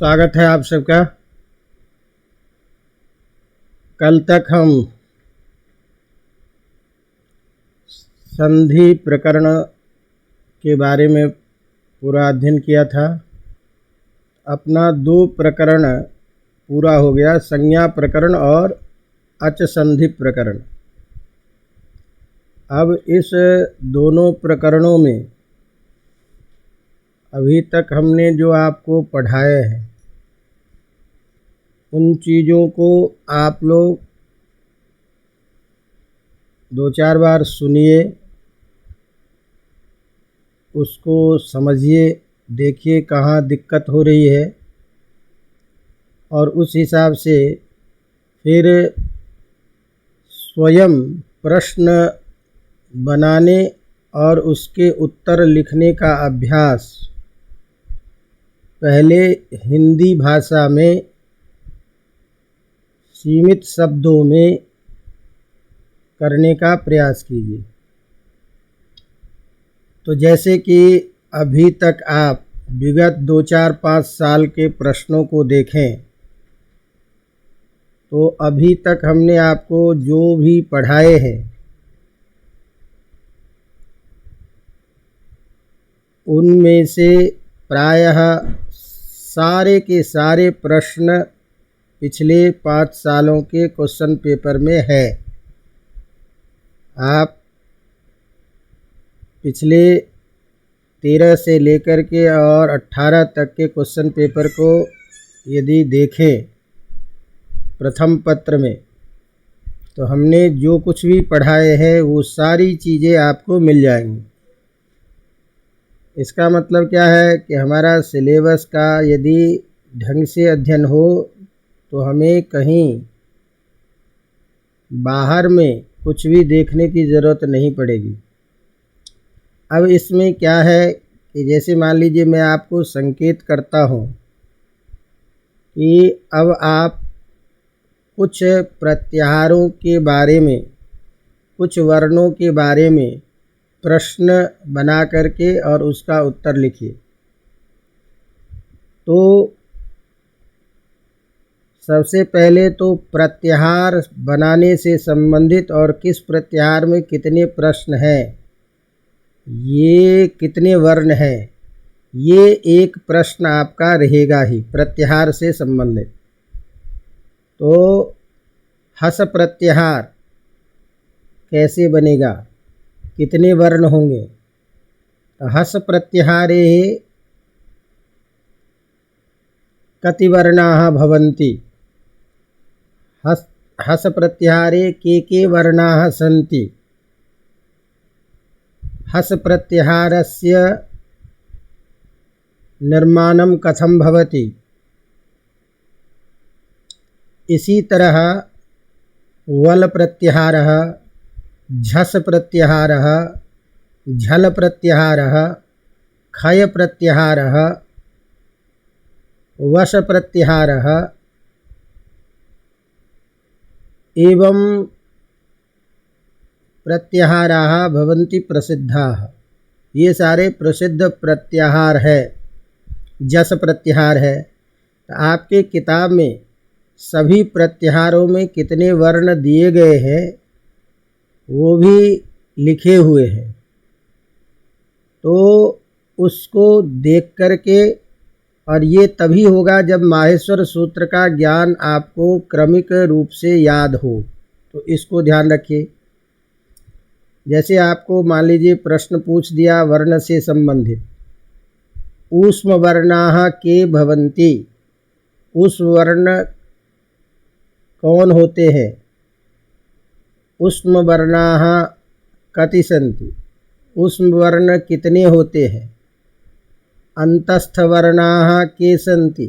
स्वागत है आप सबका। कल तक हम संधि प्रकरण के बारे में पूरा अध्ययन किया था। अपना 2 प्रकरण पूरा हो गया, संज्ञा प्रकरण और अच संधि प्रकरण। अब इस दोनों प्रकरणों में अभी तक हमने जो आपको पढ़ाए हैं उन चीज़ों को आप लोग 2-4 बार सुनिए, उसको समझिए, देखिए कहाँ दिक्कत हो रही है और उस हिसाब से फिर स्वयं प्रश्न बनाने और उसके उत्तर लिखने का अभ्यास पहले हिंदी भाषा में सीमित शब्दों में करने का प्रयास कीजिए। तो जैसे कि अभी तक आप विगत 2-4-5 साल के प्रश्नों को देखें तो अभी तक हमने आपको जो भी पढ़ाए हैं उनमें से प्रायः सारे के सारे प्रश्न पिछले 5 सालों के क्वेश्चन पेपर में है। आप पिछले 13 से लेकर के और 18 तक के क्वेश्चन पेपर को यदि देखें प्रथम पत्र में तो हमने जो कुछ भी पढ़ाए हैं वो सारी चीज़ें आपको मिल जाएंगी। इसका मतलब क्या है कि हमारा सिलेबस का यदि ढंग से अध्ययन हो तो हमें कहीं बाहर में कुछ भी देखने की ज़रूरत नहीं पड़ेगी। अब इसमें क्या है कि जैसे मान लीजिए मैं आपको संकेत करता हूँ कि अब आप कुछ प्रत्याहारों के बारे में, कुछ वर्णों के बारे में प्रश्न बना करके और उसका उत्तर लिखिए। तो सबसे पहले तो प्रत्याहार बनाने से संबंधित और किस प्रत्याहार में कितने प्रश्न हैं, ये कितने वर्ण हैं, ये एक प्रश्न आपका रहेगा ही प्रत्याहार से संबंधित। तो हस प्रत्याहार कैसे बनेगा, कितने वर्ण होंगे? तो हस प्रत्याहारे कति वर्णाः भवन्ति। हस प्रत्याहारे के वर्णाः सन्ति। हस प्रत्याहारस्य निर्माणं कथं भवति। इसी तरह वल प्रत्याहारः, झस प्रत्याहारः, झल प्रत्याहारः, खय प्रत्याहारः, वश प्रत्याहारः एवं प्रत्याहाराः भवन्ति प्रसिद्धाः। ये सारे प्रसिद्ध प्रत्याहार है। जस प्रत्याहार है। तो आपके किताब में सभी प्रत्याहारों में कितने वर्ण दिए गए हैं वो भी लिखे हुए हैं। तो उसको देख करके, और ये तभी होगा जब माहेश्वर सूत्र का ज्ञान आपको क्रमिक रूप से याद हो। तो इसको ध्यान रखिए। जैसे आपको मान लीजिए प्रश्न पूछ दिया वर्ण से संबंधित, ऊष्म वर्णाः के भवन्ति। ऊष्म वर्ण कौन होते हैं? ऊष्म वर्णाः कति सन्ति। ऊष्म वर्ण कितने होते हैं? अंतस्थ वर्णाः के सन्ति।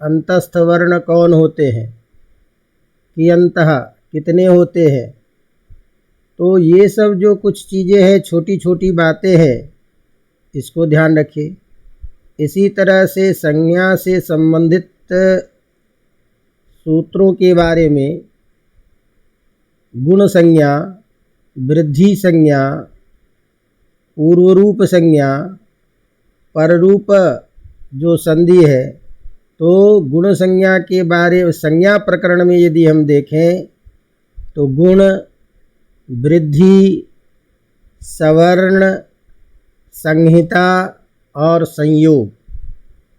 अंतस्थ वर्ण कौन होते हैं? कियन्तः कितने होते हैं? तो ये सब जो कुछ चीज़ें हैं, छोटी छोटी बातें हैं, इसको ध्यान रखिए। इसी तरह से संज्ञा से संबंधित सूत्रों के बारे में गुण संज्ञा, वृद्धि संज्ञा, पूर्वरूप संज्ञा, पररूप जो संधि है तो गुण संज्ञा के बारे संज्ञा प्रकरण में यदि हम देखें तो गुण, वृद्धि, सवर्ण, संहिता और संयोग,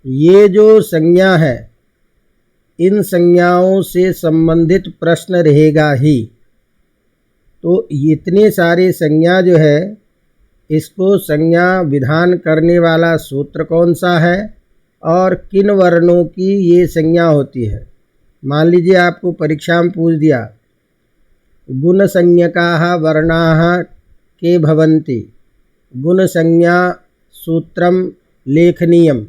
ये जो संज्ञा है इन संज्ञाओं से संबंधित प्रश्न रहेगा ही। तो इतने सारे संज्ञा जो है इसको संज्ञा विधान करने वाला सूत्र कौन सा है और किन वर्णों की ये संज्ञा होती है। मान लीजिए आपको परीक्षा में पूछ दिया गुण संज्ञकाः वर्णाः के भवन्ति, गुण संज्ञा सूत्रम लेखनीयम,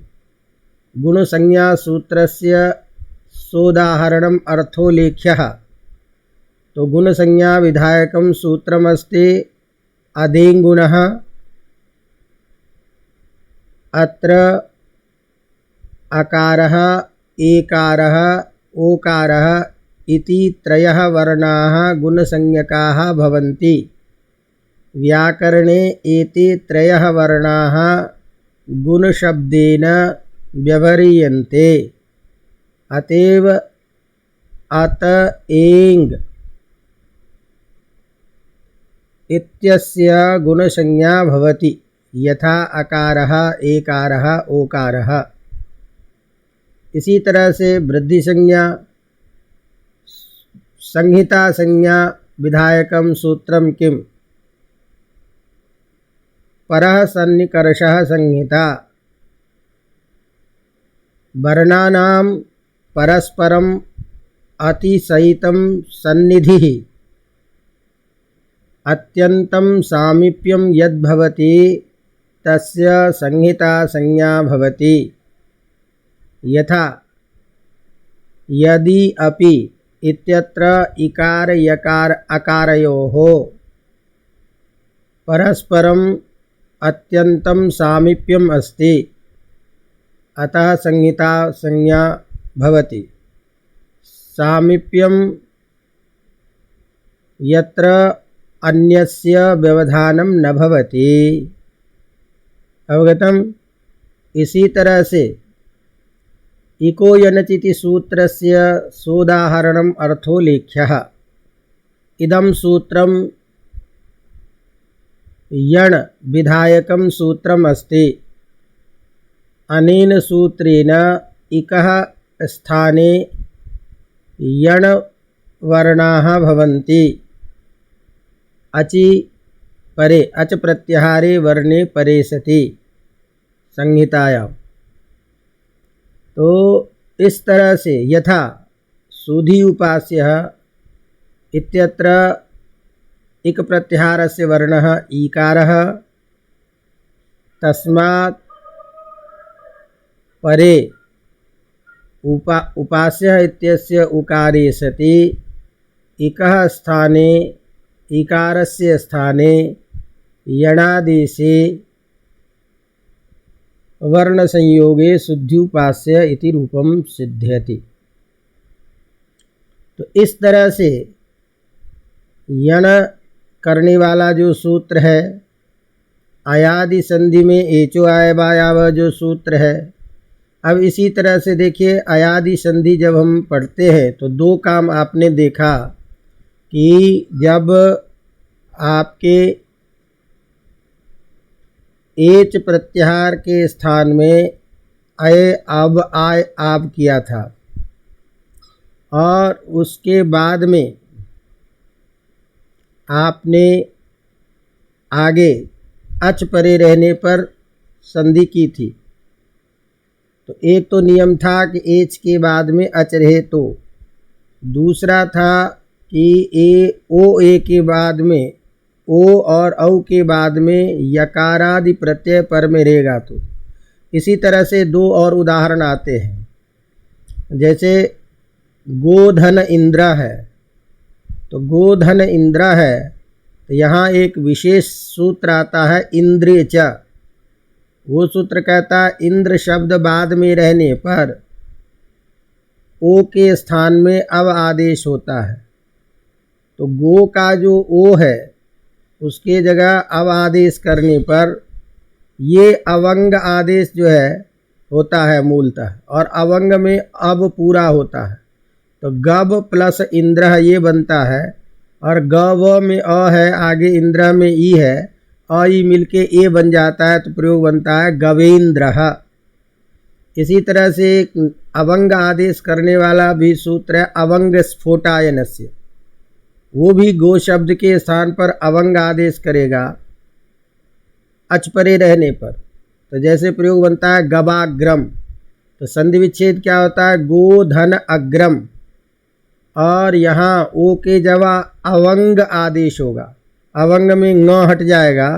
गुण संज्ञा सूत्रस्य सोदाहरणम अर्थो लेख्यः। तो गुण संज्ञा विधायकम सूत्रमस्ति अदेङ्गुणः, अत्र अकारः, एकारः, ओकारः इति त्रयः वर्णाः गुणसंज्ञकाः भवन्ति। व्याकरणे एते त्रयः वर्णाः गुणशब्देन व्यवह्रियन्ते। अतएव अत एङ् इत्यस्य गुणसंज्ञा भवति, यथा अकारः, एकारः, ओकारः। इसी तरह से वृद्धि संज्ञा, संहिता संज्ञा विधायकम सूत्रम किम, परः सन्निकर्षः संहिता। वर्णानां परस्परम अतिशयितं सन्निधिः अत्यन्तं सामीप्यं यद्भवति तस्य संहिता संज्ञा भवति। यथा यदि अपि इत्यत्र इकार यकार अकारयोः परस्परम अत्यन्तं सामीप्यम अस्ति, अतः संहिता संज्ञा भवति। सामीप्यम यत्र अन्यस्य व्यवधानम न भवति। अवगतम। इसी तरह से इको यनचिति सूत्रस्य सोदाहरणम अर्थो लेख्यः। इदं सूत्रम यण विधायकम सूत्रम अस्ति। अनेन सूत्रेण इकः स्थाने यण वर्णाः भवन्ति। अचि परे, अच प्रत्याहारे वर्णे परे सति संहितायां। तो इस तरह से यथा सुधि उपास्यः इत्यत्र इक प्रत्याहारस्य वर्णः ईकारः, तस्मात् परे उपास्यः इत्यस्य उकारे सति इकः स्थाने इकारस्य स्थाने यणादेशे वर्ण संयोगे शुद्ध्युपास्य इति रूपम सिद्ध्यति। तो इस तरह से यण करने वाला जो सूत्र है, आयादि संधि में एचो आय बायाव जो सूत्र है। अब इसी तरह से देखिए आयादि संधि जब हम पढ़ते हैं तो दो काम आपने देखा कि जब आपके एच प्रत्याहार के स्थान में अय अब आय आप किया था और उसके बाद में आपने आगे अच परे रहने पर संधि की थी। तो एक तो नियम था कि एच के बाद में अच रहे, तो दूसरा था कि ए के बाद में ओ और औ के बाद में यकारादि प्रत्यय पर में रहेगा। तो इसी तरह से दो और उदाहरण आते हैं। जैसे गोधन इंद्र है, तो गोधन इंद्र है तो यहाँ एक विशेष सूत्र आता है इंद्रे च। वो सूत्र कहता है इंद्र शब्द बाद में रहने पर ओ के स्थान में अव आदेश होता है। तो गो का जो ओ है उसके जगह अव आदेश करने पर ये अवंग आदेश जो है होता है मूलतः, और अवंग में अब पूरा होता है। तो गब प्लस इंद्र ये बनता है, और गव में अ है, आगे इंद्र में ई है, अ ई मिलके ए बन जाता है, तो प्रयोग बनता है गवेंद्र। इसी तरह से एक अवंग आदेश करने वाला भी सूत्र है अवंग स्फोटायनस्य, वो भी गो शब्द के स्थान पर अवंग आदेश करेगा अच परे रहने पर। तो जैसे प्रयोग बनता है गवाग्रम, तो संधि विच्छेद क्या होता है गोधन अग्रम, और यहाँ ओ के जगह अवंग आदेश होगा, अवंग में न हट जाएगा,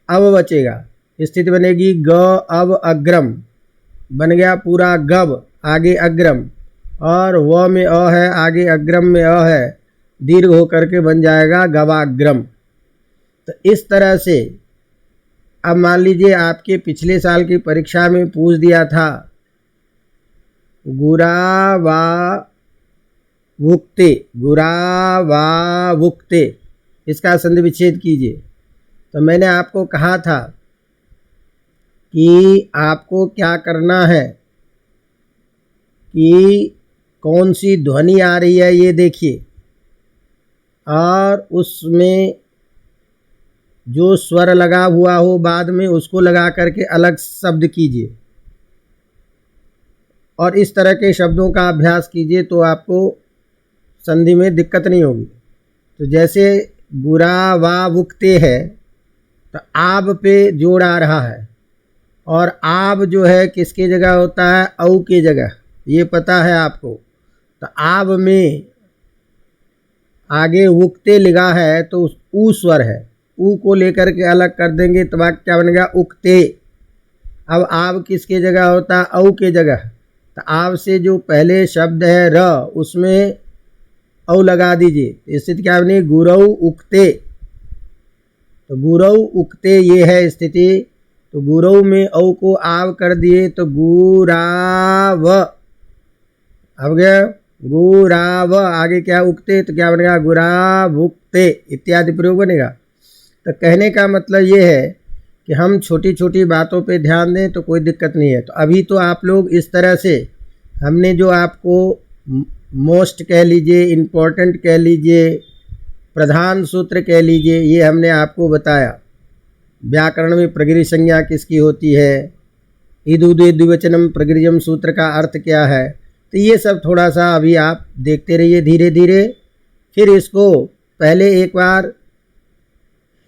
अब बचेगा, स्थिति बनेगी ग अब अग्रम, बन गया पूरा गब, आगे अग्रम, और व में अ है, आगे अग्रम में अ है, दीर्घ होकर के बन जाएगा गवाग्रम। तो इस तरह से अब मान लीजिए आपके पिछले साल की परीक्षा में पूछ दिया था गुरा वा वुक्ते, गुरा वा वुक्ते, इसका संधि विच्छेद कीजिए। तो मैंने आपको कहा था कि आपको क्या करना है कि कौन सी ध्वनि आ रही है ये देखिए, और उसमें जो स्वर लगा हुआ हो बाद में उसको लगा करके अलग शब्द कीजिए, और इस तरह के शब्दों का अभ्यास कीजिए तो आपको संधि में दिक्कत नहीं होगी। तो जैसे गुरा वा वुक्ते है, तो आब पे जोड़ आ रहा है, और आब जो है किसके जगह होता है औ के जगह, ये पता है आपको। तो आब में आगे वुक्ते लिखा है तो ऊ स्वर है, ऊ को लेकर के अलग कर देंगे तो वाक्य क्या बनेगा उक्ते। अब आब किसके जगह होता है औ के जगह, तो आब से जो पहले शब्द है र उसमें औ लगा दीजिए, स्थिति क्या बनी गुरऊ उक्ते। तो गुरऊ उक्ते ये है स्थिति, तो गुरऊ में औ को आव कर दिए तो गुराव, अब गया गुराव, आगे क्या उक्ते, तो क्या बनेगा गुरावुक्ते इत्यादि प्रयोग बनेगा। तो कहने का मतलब ये है कि हम छोटी छोटी बातों पे ध्यान दें तो कोई दिक्कत नहीं है। तो अभी तो आप लोग इस तरह से हमने जो आपको मोस्ट कह लीजिए, इम्पोर्टेंट कह लीजिए, प्रधान सूत्र कह लीजिए, ये हमने आपको बताया। व्याकरण में प्रगिरी संज्ञा किसकी होती है, इदुदे द्विवचनम प्रगिरियम सूत्र का अर्थ क्या है, तो ये सब थोड़ा सा अभी आप देखते रहिए धीरे धीरे। फिर इसको पहले एक बार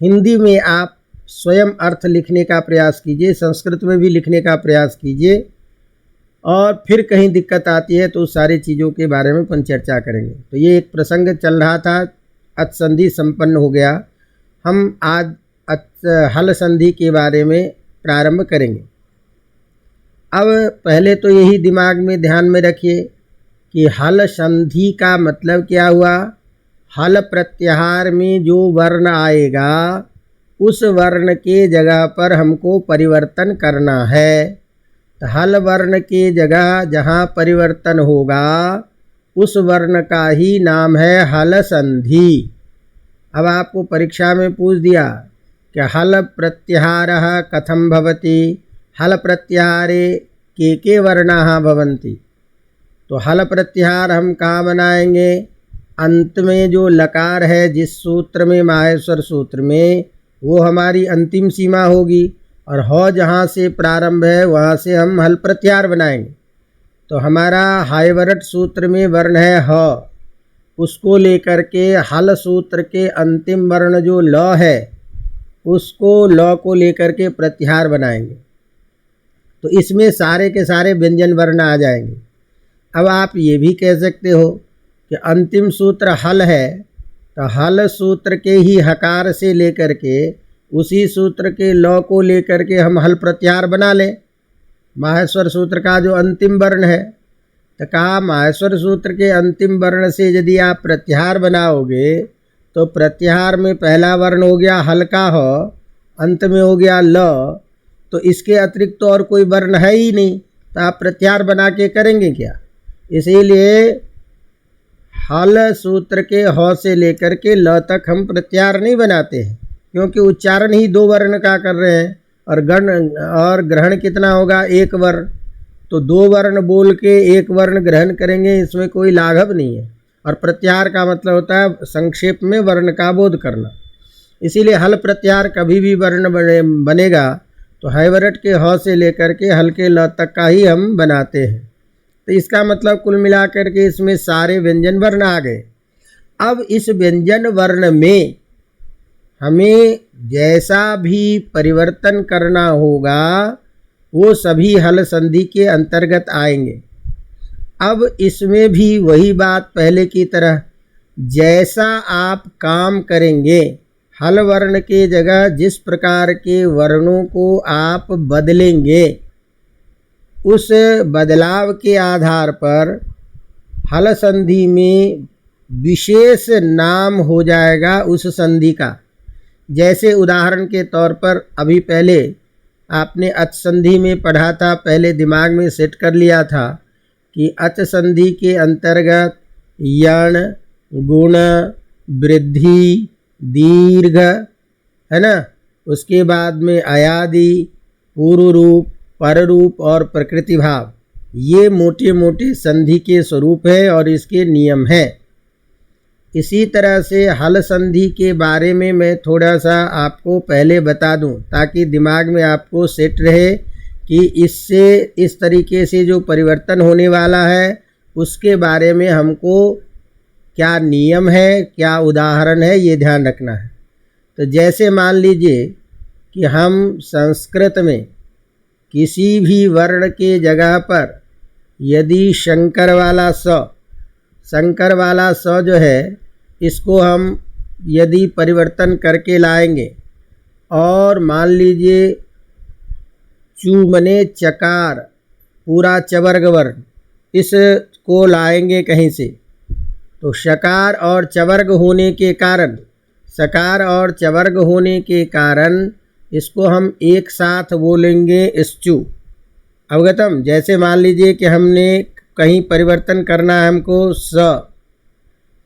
हिंदी में आप स्वयं अर्थ लिखने का प्रयास कीजिए, संस्कृत में भी लिखने का प्रयास कीजिए, और फिर कहीं दिक्कत आती है तो उस सारी चीज़ों के बारे में अपन चर्चा करेंगे। तो ये एक प्रसंग चल रहा था, अच संधि संपन्न हो गया। हम आज हल संधि के बारे में प्रारंभ करेंगे। अब पहले तो यही दिमाग में ध्यान में रखिए कि हल संधि का मतलब क्या हुआ। हल प्रत्याहार में जो वर्ण आएगा उस वर्ण के जगह पर हमको परिवर्तन करना है। तो हल वर्ण के जगह जहाँ परिवर्तन होगा उस वर्ण का ही नाम है हल संधि। अब आपको परीक्षा में पूछ दिया कि हल प्रत्याहारः कथं भवति, हल प्रत्याहारे के वर्णाः भवन्ति। तो हल प्रत्याहार हम कहाँ बनाएंगे, अंत में जो लकार है जिस सूत्र में, माहेश्वर सूत्र में, वो हमारी अंतिम सीमा होगी, और ह जहाँ से प्रारंभ है वहाँ से हम हल प्रत्याहार बनाएंगे। तो हमारा हायवरट सूत्र में वर्ण है ह, उसको लेकर के हल सूत्र के अंतिम वर्ण जो ल है उसको ल को लेकर के प्रत्याहार बनाएंगे। तो इसमें सारे के सारे व्यंजन वर्ण आ जाएंगे। अब आप ये भी कह सकते हो कि अंतिम सूत्र हल है, तो हल सूत्र के ही हकार से लेकर के उसी सूत्र के ल को लेकर के हम हल प्रत्याहार बना लें, माहेश्वर सूत्र का जो अंतिम वर्ण है। तो कहा माहेश्वर सूत्र के अंतिम वर्ण से यदि आप प्रत्याहार बनाओगे तो प्रत्याहार में पहला वर्ण हो गया हल का ह, अंत में हो गया ल, तो इसके अतिरिक्त तो और कोई वर्ण है ही नहीं, तो आप प्रत्याहार बना के करेंगे क्या। इसीलिए हल सूत्र के ह से लेकर के ल तक हम प्रत्याहार नहीं बनाते हैं, क्योंकि उच्चारण ही दो वर्ण का कर रहे हैं, और गण और ग्रहण कितना होगा एक वर्ण। तो दो वर्ण बोल के एक वर्ण ग्रहण करेंगे, इसमें कोई लाघव नहीं है। और प्रत्याहार का मतलब होता है संक्षेप में वर्ण का बोध करना। इसीलिए हल प्रत्याहार कभी भी वर्ण बनेगा तो हैवरट के ह से लेकर के हल के ल तक का ही हम बनाते हैं। तो इसका मतलब कुल मिलाकर के इसमें सारे व्यंजन वर्ण आ गए। अब इस व्यंजन वर्ण में हमें जैसा भी परिवर्तन करना होगा वो सभी हल संधि के अंतर्गत आएंगे। अब इसमें भी वही बात पहले की तरह, जैसा आप काम करेंगे, हल वर्ण के जगह जिस प्रकार के वर्णों को आप बदलेंगे, उस बदलाव के आधार पर हल संधि में विशेष नाम हो जाएगा उस संधि का। जैसे उदाहरण के तौर पर अभी पहले आपने अच संधि में पढ़ा था, पहले दिमाग में सेट कर लिया था कि अच संधि के अंतर्गत यण, गुण, वृद्धि, दीर्घ, है ना, उसके बाद में अयादि, पूर्व रूप, पर रूप और प्रकृति भाव, ये मोटे मोटे संधि के स्वरूप है और इसके नियम हैं। इसी तरह से हल संधि के बारे में मैं थोड़ा सा आपको पहले बता दूं ताकि दिमाग में आपको सेट रहे कि इससे इस तरीके से जो परिवर्तन होने वाला है उसके बारे में हमको क्या नियम है, क्या उदाहरण है, ये ध्यान रखना है। तो जैसे मान लीजिए कि हम संस्कृत में किसी भी वर्ण के जगह पर यदि शंकर वाला स जो है इसको हम यदि परिवर्तन करके लाएंगे और मान लीजिए चू मने चकार, पूरा चवर्ग वर्ण, इसको लाएंगे कहीं से, तो शकार और चवर्ग होने के कारण, सकार और चवर्ग होने के कारण इसको हम एक साथ बोलेंगे इश्चु। अवगतम? जैसे मान लीजिए कि हमने कहीं परिवर्तन करना है हमको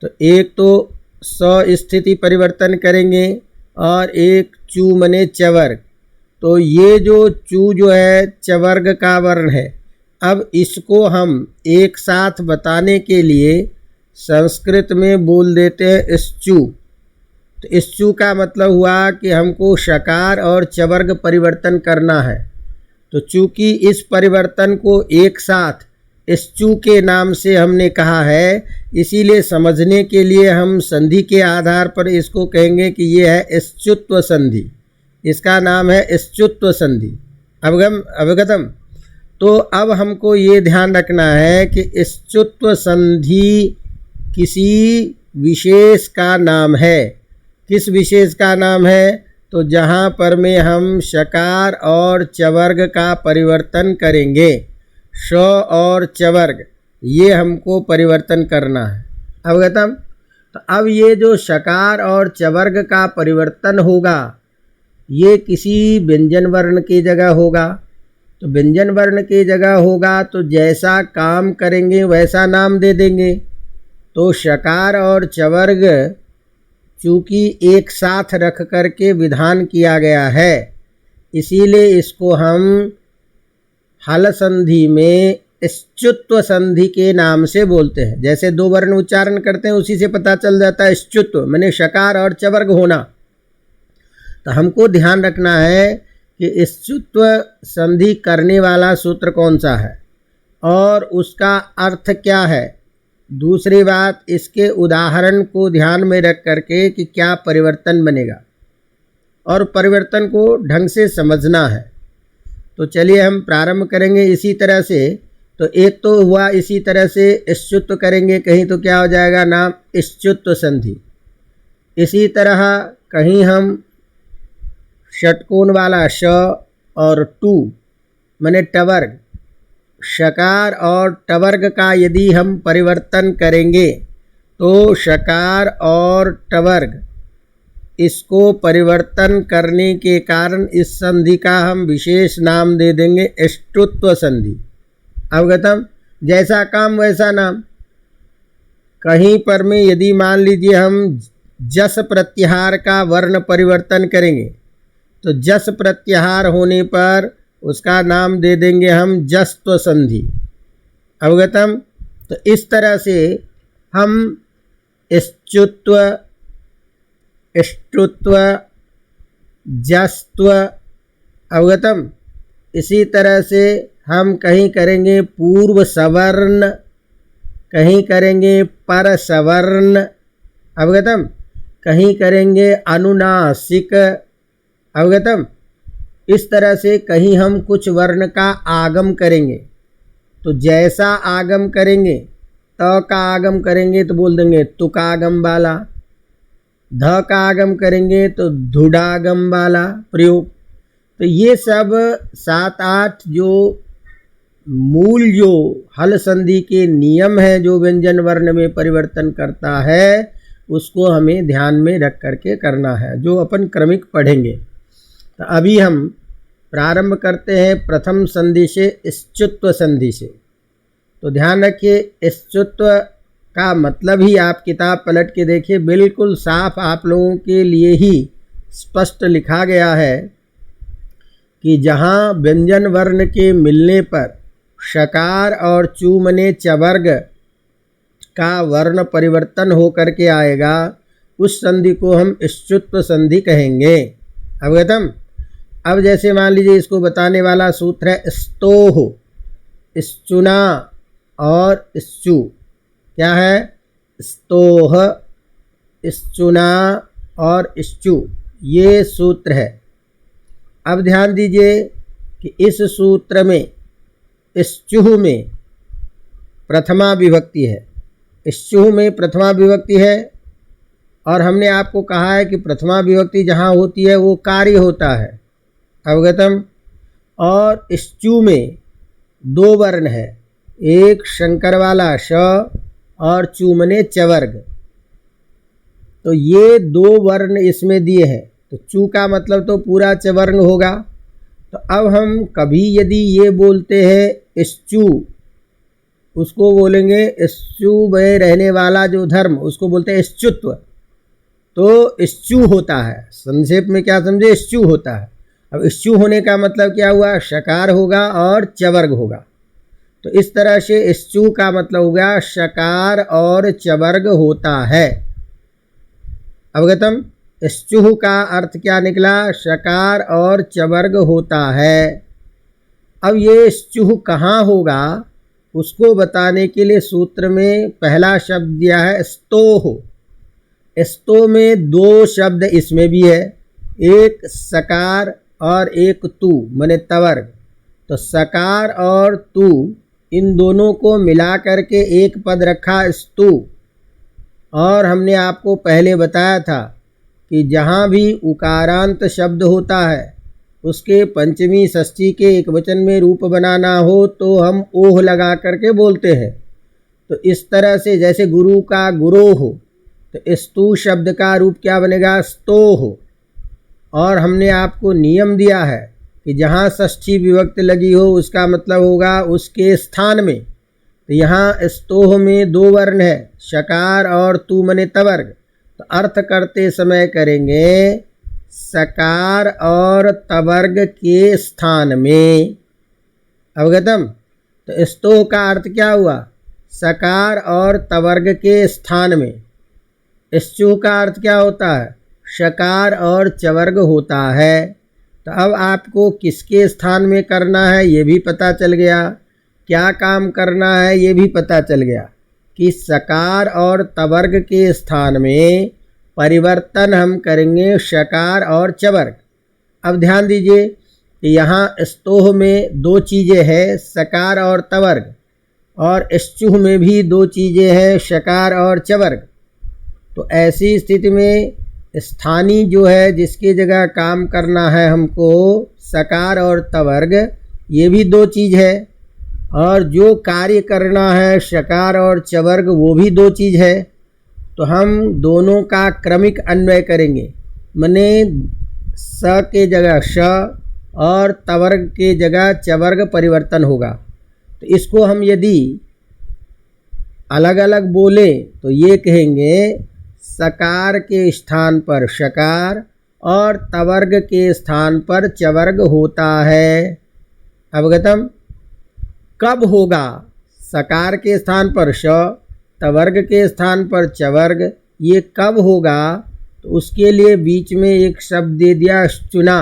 तो एक तो स्थिति परिवर्तन करेंगे और एक चू मने चवर्ग। तो ये जो चू जो है चवर्ग का वर्ण है, अब इसको हम एक साथ बताने के लिए संस्कृत में बोल देते हैं इश्चु। तो इश्चु का मतलब हुआ कि हमको शकार और चवर्ग परिवर्तन करना है। तो चूँकि इस परिवर्तन को एक साथ इश्चु के नाम से हमने कहा है, इसीलिए समझने के लिए हम संधि के आधार पर इसको कहेंगे कि ये है इश्चुत्व संधि। इसका नाम है इश्चुत्व संधि। अवगतम? तो अब हमको ये ध्यान रखना है कि इश्चुत्व संधि किसी विशेष का नाम है। किस विशेष का नाम है? तो जहाँ पर में हम शकार और चवर्ग का परिवर्तन करेंगे, श और चवर्ग, ये हमको परिवर्तन करना है। अवगतम? तो अब ये जो शकार और चवर्ग का परिवर्तन होगा ये किसी व्यंजन वर्ण की जगह होगा। तो व्यंजन वर्ण की जगह होगा तो जैसा काम करेंगे वैसा नाम दे देंगे। तो शकार और चवर्ग चूँकि एक साथ रख करके विधान किया गया है, इसीलिए इसको हम हल संधि में इश्चुत्व संधि के नाम से बोलते हैं। जैसे दो वर्ण उच्चारण करते हैं उसी से पता चल जाता है इश्चुत्व माने शकार और चवर्ग होना। तो हमको ध्यान रखना है कि इश्चुत्व संधि करने वाला सूत्र कौन सा है और उसका अर्थ क्या है। दूसरी बात, इसके उदाहरण को ध्यान में रख करके कि क्या परिवर्तन बनेगा और परिवर्तन को ढंग से समझना है। तो चलिए हम प्रारंभ करेंगे इसी तरह से। तो एक तो हुआ इसी तरह से इश्चुत्व करेंगे कहीं तो क्या हो जाएगा नाम इश्चुत्व संधि। इसी तरह कहीं हम षटकोण वाला श और टू माने टवर्ग, शकार और टवर्ग का यदि हम परिवर्तन करेंगे तो शकार और टवर्ग इसको परिवर्तन करने के कारण इस संधि का हम विशेष नाम दे देंगे इष्टुत्व संधि। अवगतम? जैसा काम वैसा नाम। कहीं पर में यदि मान लीजिए हम जस प्रत्याहार का वर्ण परिवर्तन करेंगे तो जस प्रत्याहार होने पर उसका नाम दे देंगे हम जस्त्व संधि। अवगतम। तो इस तरह से हम इश्चुत्व, इष्टुत्व, जस्त्व, अवगतम, इसी तरह से हम कहीं करेंगे पूर्व सवर्ण, कहीं करेंगे पर सवर्ण, अवगतम, कहीं करेंगे अनुनासिक, अवगतम। इस तरह से कहीं हम कुछ वर्ण का आगम करेंगे, तो जैसा आगम करेंगे, त का आगम करेंगे तो बोल देंगे तुकागम वाला, ध का आगम करेंगे तो धुडागम वाला प्रयोग। तो ये सब 7-8 जो मूल जो हल संधि के नियम हैं जो व्यंजन वर्ण में परिवर्तन करता है, उसको हमें ध्यान में रख करके करना है, जो अपन क्रमिक पढ़ेंगे। तो अभी हम प्रारंभ करते हैं प्रथम संधि से, इश्चुत्व संधि से। तो ध्यान रखिए, इश्चुत्व का मतलब ही आप किताब पलट के देखिए, बिल्कुल साफ आप लोगों के लिए ही स्पष्ट लिखा गया है कि जहाँ व्यंजन वर्ण के मिलने पर शकार और चू मने चवर्ग का वर्ण परिवर्तन हो करके आएगा, उस संधि को हम इश्चुत्व संधि कहेंगे। अवगतम। अब जैसे मान लीजिए, इसको बताने वाला सूत्र है स्तोह, इश्चुना और इश्चु। क्या है? स्तोह, इश्चुना और इश्चु, ये सूत्र है। अब ध्यान दीजिए कि इस सूत्र में इश्चुः में प्रथमा विभक्ति है, इश्चुः में प्रथमा विभक्ति है, और हमने आपको कहा है कि प्रथमा विभक्ति जहाँ होती है वो कार्य होता है। अवगतम। और इश्चु में 2 वर्ण है, एक शंकर वाला श और चू मने चवर्ग। तो ये 2 वर्ण इसमें दिए हैं, तो चू का मतलब तो पूरा चवर्ग होगा। तो अब हम कभी यदि ये बोलते हैं इश्चु, उसको बोलेंगे इश्चु में रहने वाला जो धर्म, उसको बोलते हैं इश्चुत्व। तो इश्चु होता है, संक्षेप में क्या समझे, इश्चु होता है। अब इश्चु होने का मतलब क्या हुआ, शकार होगा और चवर्ग होगा। तो इस तरह से इश्चु का मतलब होगा शकार और चवर्ग होता है। अवगतम। इश्चुः का अर्थ क्या निकला, शकार और चवर्ग होता है। अब ये इश्चुः कहाँ होगा, उसको बताने के लिए सूत्र में पहला शब्द दिया है स्तोह। स्तो में 2 शब्द इसमें भी है, एक सकार और एक तू मने तवर्ग। तो सकार और तू, इन दोनों को मिला करके एक पद रखा स्तु। और हमने आपको पहले बताया था कि जहाँ भी उकारांत शब्द होता है, उसके पंचमी षष्ठी के एकवचन में रूप बनाना हो तो हम ओह लगा करके बोलते हैं। तो इस तरह से जैसे गुरु का गुरोह, तो स्तु शब्द का रूप क्या बनेगा, स्तोह। और हमने आपको नियम दिया है कि जहाँ षष्ठी विभक्ति लगी हो उसका मतलब होगा उसके स्थान में। तो यहाँ स्तोह में 2 वर्ण है, शकार और तू मने तवर्ग। तो अर्थ करते समय करेंगे सकार और तवर्ग के स्थान में। अवगतम। तो स्तोह का अर्थ क्या हुआ, सकार और तवर्ग के स्थान में। इश्चु का अर्थ क्या होता है, शकार और चवर्ग होता है। तो अब आपको किसके स्थान में करना है ये भी पता चल गया, क्या काम करना है ये भी पता चल गया कि सकार और तवर्ग के स्थान में परिवर्तन हम करेंगे शकार और चवर्ग। अब ध्यान दीजिए कि यहाँ स्तोह में 2 चीज़ें हैं, सकार और तवर्ग, और इश्चुः में भी 2 चीज़ें हैं, शकार और चवर्ग। तो ऐसी स्थिति में स्थानीय जो है जिसकी जगह काम करना है हमको, सकार और तवर्ग, ये भी 2 चीज़ है, और जो कार्य करना है शकार और चवर्ग, वो भी 2 चीज़ है। तो हम दोनों का क्रमिक अन्वय करेंगे, मने स के जगह श और तवर्ग के जगह चवर्ग परिवर्तन होगा। तो इसको हम यदि अलग अलग बोले तो ये कहेंगे सकार के स्थान पर शकार और तवर्ग के स्थान पर चवर्ग होता है। अवगतम। कब होगा? सकार के स्थान पर श, तवर्ग के स्थान पर चवर्ग, ये कब होगा? तो उसके लिए बीच में एक शब्द दे दिया चुना।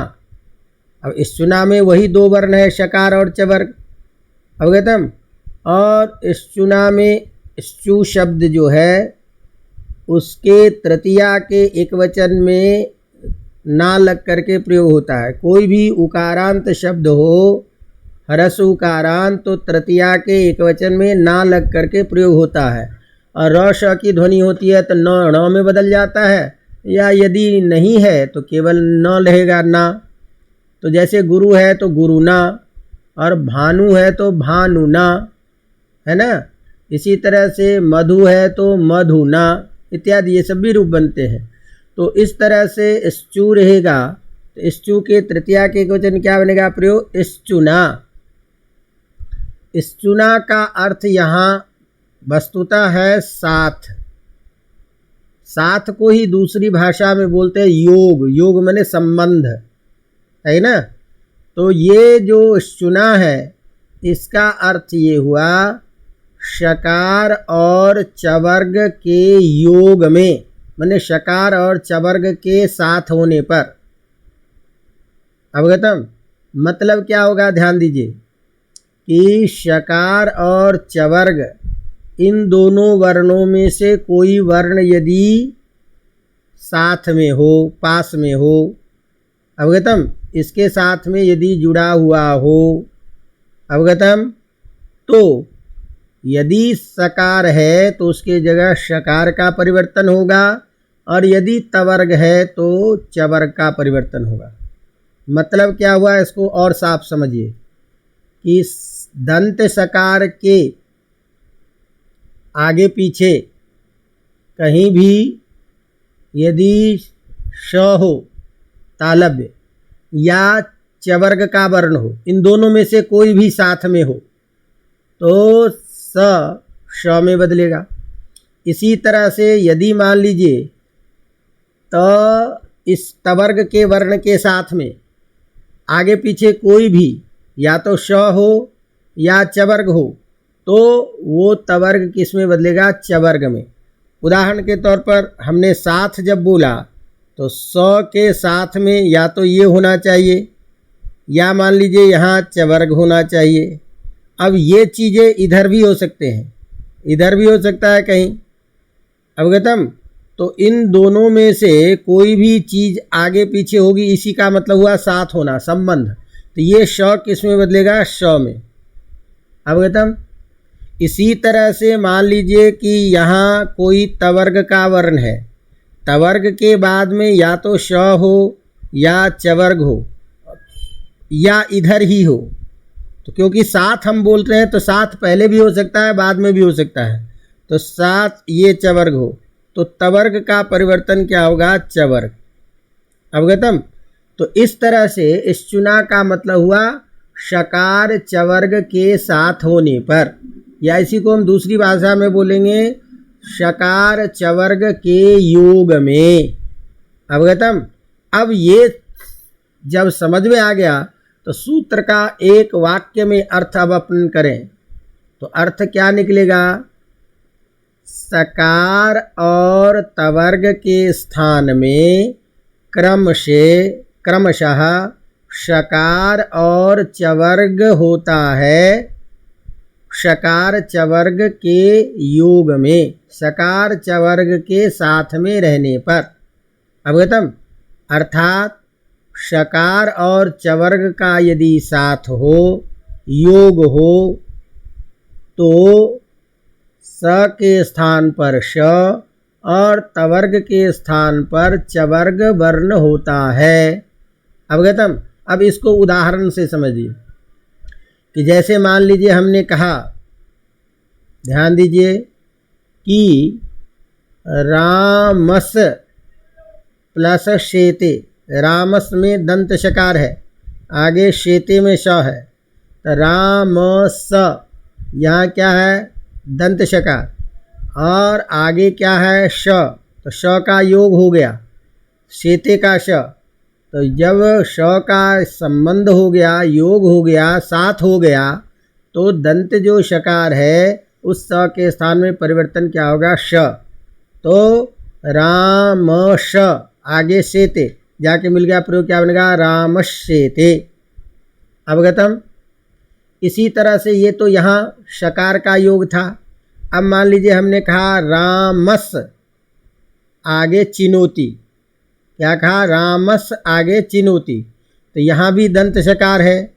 अब इस चुना में वही दो वर्ण है, शकार और चवर्ग। अवगतम। और इस चुना में चु शब्द जो है उसके तृतीया के एक वचन में ना लग करके प्रयोग होता है। कोई भी उकारांत शब्द हो, ह्रस्व उकारांत, तो तृतीया के एक वचन में ना लग करके प्रयोग होता है। और र श की ध्वनि होती है तो न ण में बदल जाता है, या यदि नहीं है तो केवल न रहेगा ना। तो जैसे गुरु है तो गुरुना, और भानु है तो भानुना, है ना। इसी तरह से मधु है तो मधुना इत्यादि, ये सब भी रूप बनते हैं। तो इस तरह से स्चु रहेगा तो स्चु के तृतीया के एक वचन क्या बनेगा प्रयोग? स्चुना। स्चुना का अर्थ यहाँ वस्तुतः है साथ। साथ को ही दूसरी भाषा में बोलते हैं योग। योग माने संबंध, है ना। तो ये जो चुना है इसका अर्थ ये हुआ शकार और चवर्ग के योग में, माने शकार और चवर्ग के साथ होने पर। अवगतम। मतलब क्या होगा? ध्यान दीजिए कि शकार और चवर्ग इन दोनों वर्णों में से कोई वर्ण यदि साथ में हो, पास में हो, अवगतम, इसके साथ में यदि जुड़ा हुआ हो, अवगतम, तो यदि सकार है तो उसके जगह शकार का परिवर्तन होगा, और यदि तवर्ग है तो चवर्ग का परिवर्तन होगा। मतलब क्या हुआ? इसको और साफ समझिए कि दंत सकार के आगे पीछे कहीं भी यदि श हो तालव्य या चवर्ग का वर्ण हो, इन दोनों में से कोई भी साथ में हो तो स श में बदलेगा। इसी तरह से यदि मान लीजिए तो इस तवर्ग के वर्ण के साथ में आगे पीछे कोई भी या तो श हो या चवर्ग हो तो वो तवर्ग किस में बदलेगा? चवर्ग में। उदाहरण के तौर पर हमने साथ जब बोला तो स के साथ में या तो ये होना चाहिए या मान लीजिए यहाँ चवर्ग होना चाहिए। अब ये चीज़ें इधर भी हो सकते हैं, इधर भी हो सकता है कहीं, अवगतम। तो इन दोनों में से कोई भी चीज़ आगे पीछे होगी, इसी का मतलब हुआ साथ होना, संबंध। तो ये श किस में बदलेगा? श में, अवगतम। इसी तरह से मान लीजिए कि यहाँ कोई तवर्ग का वर्ण है, तवर्ग के बाद में या तो श हो या चवर्ग हो या इधर ही हो, तो क्योंकि साथ हम बोल रहे हैं तो साथ पहले भी हो सकता है बाद में भी हो सकता है, तो साथ ये चवर्ग हो तो तवर्ग का परिवर्तन क्या होगा? चवर्ग, अवगतम। तो इस तरह से इस चुना का मतलब हुआ शकार चवर्ग के साथ होने पर, या इसी को हम दूसरी भाषा में बोलेंगे शकार चवर्ग के योग में, अवगतम। अब ये जब समझ में आ गया तो सूत्र का एक वाक्य में अर्थ अब अपन करें तो अर्थ क्या निकलेगा? सकार और तवर्ग के स्थान में क्रमशः शकार और चवर्ग होता है, शकार चवर्ग के योग में, शकार चवर्ग के साथ में रहने पर, अवगतम। अर्थात शकार और चवर्ग का यदि साथ हो, योग हो, तो स के स्थान पर श और तवर्ग के स्थान पर चवर्ग वर्ण होता है, अवगतम। अब इसको उदाहरण से समझिए कि जैसे मान लीजिए हमने कहा, ध्यान दीजिए कि रामस प्लस शेते, रामस में दंत शकार है, आगे शेते में श है, तो रामस, यहाँ क्या है? दंत शकार, और आगे क्या है? श, तो श का योग हो गया शेते का श, तो जब श का संबंध हो गया, योग हो गया, साथ हो गया, तो दंत जो शकार है उस स के स्थान में परिवर्तन क्या होगा? श। तो रामश आगे सेते जाके मिल गया प्रयोग, क्या बनेगा? रामश्येते। अवगतम। इसी तरह से ये तो यहाँ शकार का योग था। अब मान लीजिए हमने कहा रामस आगे चिनोती, क्या कहा? रामस आगे चिनोती। तो यहाँ भी दंत शकार है,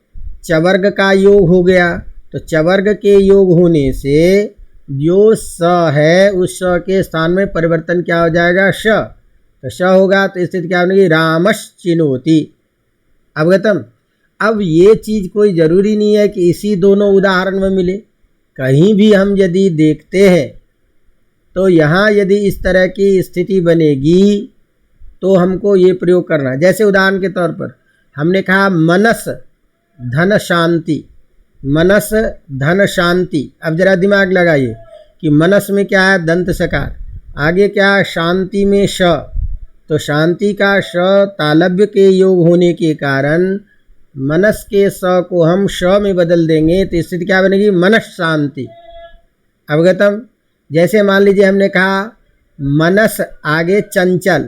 चवर्ग का योग हो गया। तो चवर्ग के योग होने से जो स है उस स के स्थान में परिवर्तन क्या हो जाएगा? श। तो श होगा तो स्थिति क्या बनेगी? रामश चिनोती। अवगतम। अब ये चीज़ कोई ज़रूरी नहीं है कि इसी दोनों उदाहरण में मिले। कहीं भी हम यदि देखते हैं तो यहाँ यदि इस तरह की स्थिति बनेगी तो हमको ये प्रयोग करना। जैसे उदाहरण के तौर पर हमने कहा मनस धन शांति, मनस धन शांति। अब जरा दिमाग लगाइए कि मनस में क्या है? दंत सकार। आगे क्या है? शांति में श। तो शांति का श तालव्य के योग होने के कारण मनस के स को हम श में बदल देंगे तो स्थिति क्या बनेगी? मनस शांति। अवगतम। जैसे मान लीजिए हमने कहा मनस आगे चंचल,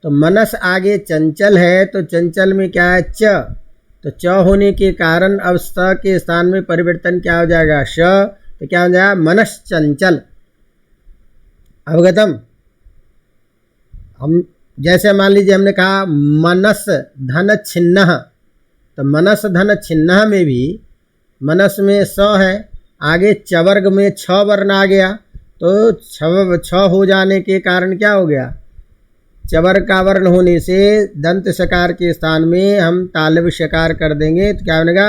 तो मनस आगे चंचल है तो चंचल में क्या है? च। तो च होने के कारण अब स के स्थान में परिवर्तन क्या हो जाएगा? श। तो क्या हो जाएगा? मनस चंचल। अवगतम। हम जैसे मान लीजिए हमने कहा मनस धन छिन्न, तो मनस धन छिन्न में भी मनस में स है, आगे चवर्ग में छ वर्ण आ गया, तो छ हो जाने के कारण क्या हो गया? चवर्ग का वर्ण होने से दंत शकार के स्थान में हम तालव्य शकार कर देंगे तो क्या बनेगा?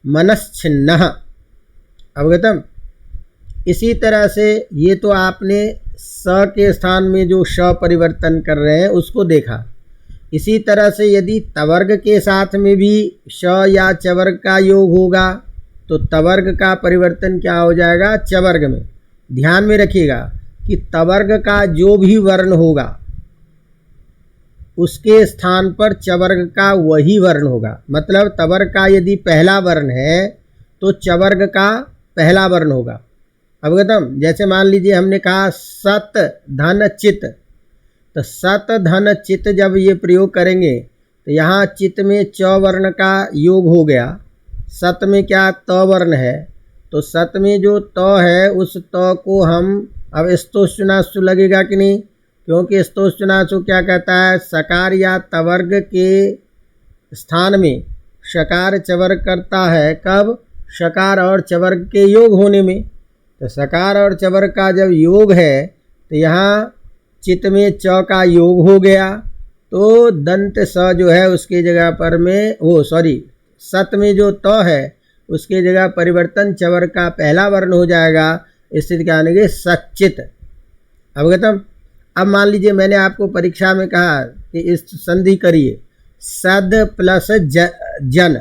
मनश्छिन्नः। अवगतम। इसी तरह से ये तो आपने स के स्थान में जो श परिवर्तन कर रहे हैं उसको देखा। इसी तरह से यदि तवर्ग के साथ में भी श या चवर्ग का योग होगा तो तवर्ग का परिवर्तन क्या हो जाएगा? चवर्ग में। ध्यान में रखिएगा कि तवर्ग का जो भी वर्ण होगा उसके स्थान पर चवर्ग का वही वर्ण होगा। मतलब तवर्ग का यदि पहला वर्ण है तो चवर्ग का पहला वर्ण होगा। अवगतम। जैसे मान लीजिए हमने कहा सत धन चित, तो सत धन चित जब ये प्रयोग करेंगे तो यहाँ चित में च वर्ण का योग हो गया, सत में क्या? त वर्ण है, तो सत में जो त है उस त को हम अब स्तोष्णासु लगेगा कि नहीं? क्योंकि स्तोष्णासु क्या कहता है? सकार या तवर्ग के स्थान में शकार चवर्ग करता है। कब? शकार और चवर्ग के योग होने में। तो सकार और चवर्ग का जब योग है तो यहाँ चित में च का योग हो गया, तो दंत स जो है उसके जगह पर में सत में जो त है उसके जगह परिवर्तन चवर्ग का पहला वर्ण हो जाएगा। स्थिति क्या बनेगी? सच्चित। अवगतम। अब मान लीजिए मैंने आपको परीक्षा में कहा कि इस संधि करिए सद प्लस जन,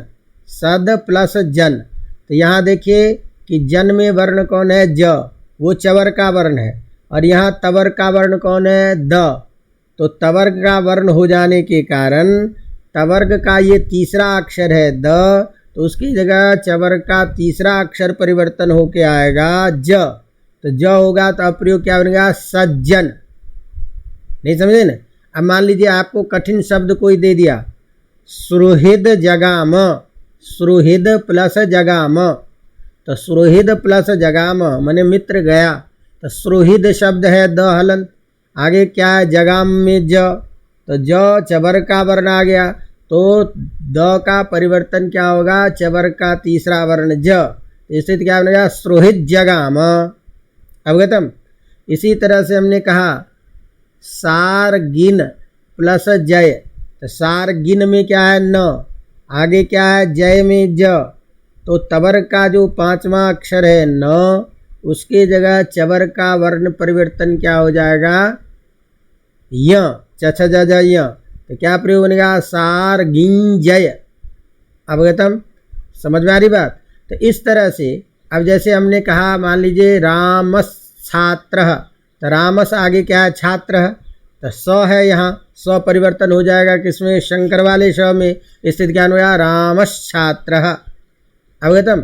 सद प्लस जन। तो यहाँ देखिए कि जन में वर्ण कौन है? ज, वो चवर्ग का वर्ण है, और यहाँ तवर्ग का वर्ण कौन है? द। तो तवर्ग का वर्ण हो जाने के कारण तवर्ग का ये तीसरा अक्षर है द, तो उसकी जगह चवर्ग का तीसरा अक्षर परिवर्तन होके आएगा ज। तो ज होगा तो अप्रयोग क्या बनेगा? सज्जन। नहीं समझे ना? अब मान लीजिए आपको कठिन शब्द कोई दे दिया, सुहृद जगाम, सुहृद प्लस जगाम। तो सुहृद प्लस जगाम माने मित्र गया, तो सुहृद शब्द है द हलंत, आगे क्या है? जगाम में ज, तो ज चवर्ग का वर्ण आ गया, तो द का परिवर्तन क्या होगा? चवर्ग का तीसरा वर्ण ज। स्थिति क्या बनेगा? सुहृद जगाम। अवगतम। इसी तरह से हमने कहा सारगिन प्लस जय, तो सारगिन में क्या है? न, आगे क्या है? जय में ज, तो तवर्ग का जो पांचवा अक्षर है न, उसके जगह चवर्ग का वर्ण परिवर्तन क्या हो जाएगा? य, छ ज ज य। तो क्या प्रयोग बनेगा? सारगिन जय। अवगतम। समझ में आ रही बात? तो इस तरह से अब जैसे हमने कहा मान लीजिए रामस छात्र, तो रामस आगे क्या है? छात्र, तो स है यहाँ, स परिवर्तन हो जाएगा किसमें, शंकर वाले श में। स्थिति क्या हो गया, रामश्छात्रः। अवगतम,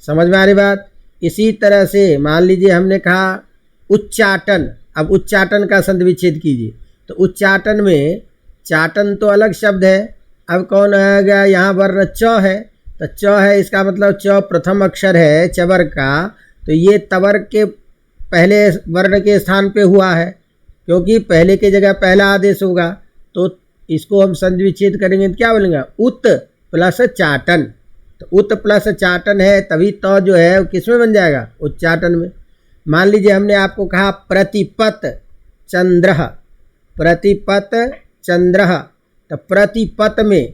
समझ में आ रही बात। इसी तरह से मान लीजिए हमने कहा उच्चाटन, अब उच्चाटन का संधि विच्छेद कीजिए। तो उच्चाटन में चाटन तो अलग शब्द है, अब कौन आ गया यहाँ, वर्ण च है। तो च है, इसका मतलब च प्रथम अक्षर है चवर का, तो ये तवर के पहले वर्ण के स्थान पे हुआ है, क्योंकि पहले की जगह पहला आदेश होगा। तो इसको हम संधि विच्छेद करेंगे तो क्या बोलेंगे, उत प्लस चाटन। तो उत प्लस चाटन है, तभी तो जो है वो किस में बन जाएगा, उच्चाटन में। मान लीजिए हमने आपको कहा प्रतिपत चंद्र, प्रतिपत चंद्र, तो प्रतिपत में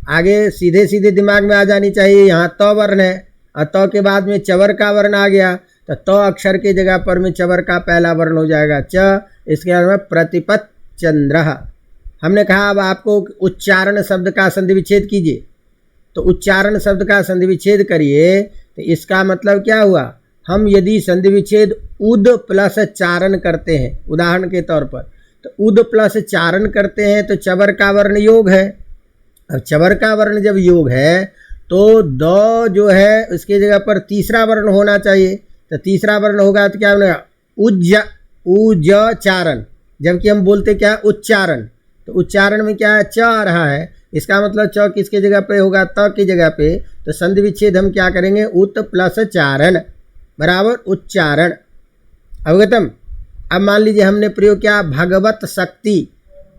आगे सीधे सीधे दिमाग में आ जानी चाहिए, यहाँ त वर्ण है और त के बाद में चवर का वर्ण आ गया, तो त अक्षर की जगह पर में चवर का पहला वर्ण हो जाएगा च। इसके बाद में प्रतिपत चंद्र। हमने कहा अब आपको उच्चारण शब्द का संधि विच्छेद कीजिए, तो उच्चारण शब्द का संधि विच्छेद करिए। तो इसका मतलब क्या हुआ, हम यदि संधि विच्छेद उद प्लस चारण करते हैं, उदाहरण के तौर पर, तो उद प्लस चारण करते हैं तो चवर का वर्ण योग है। अब चवर का वर्ण जब योग है तो द जो है उसकी जगह पर तीसरा वर्ण होना चाहिए। तो तीसरा वर्ण होगा तो क्या बनेगा, उज्चारण। जबकि हम बोलते क्या, उच्चारण। तो उच्चारण में क्या है, च आ रहा है, इसका मतलब च किसके जगह पे होगा, त की जगह पे। तो संधि विच्छेद हम क्या करेंगे, उत प्लस चारण बराबर उच्चारण। अवगतम। अब मान लीजिए हमने प्रयोग किया भगवत शक्ति,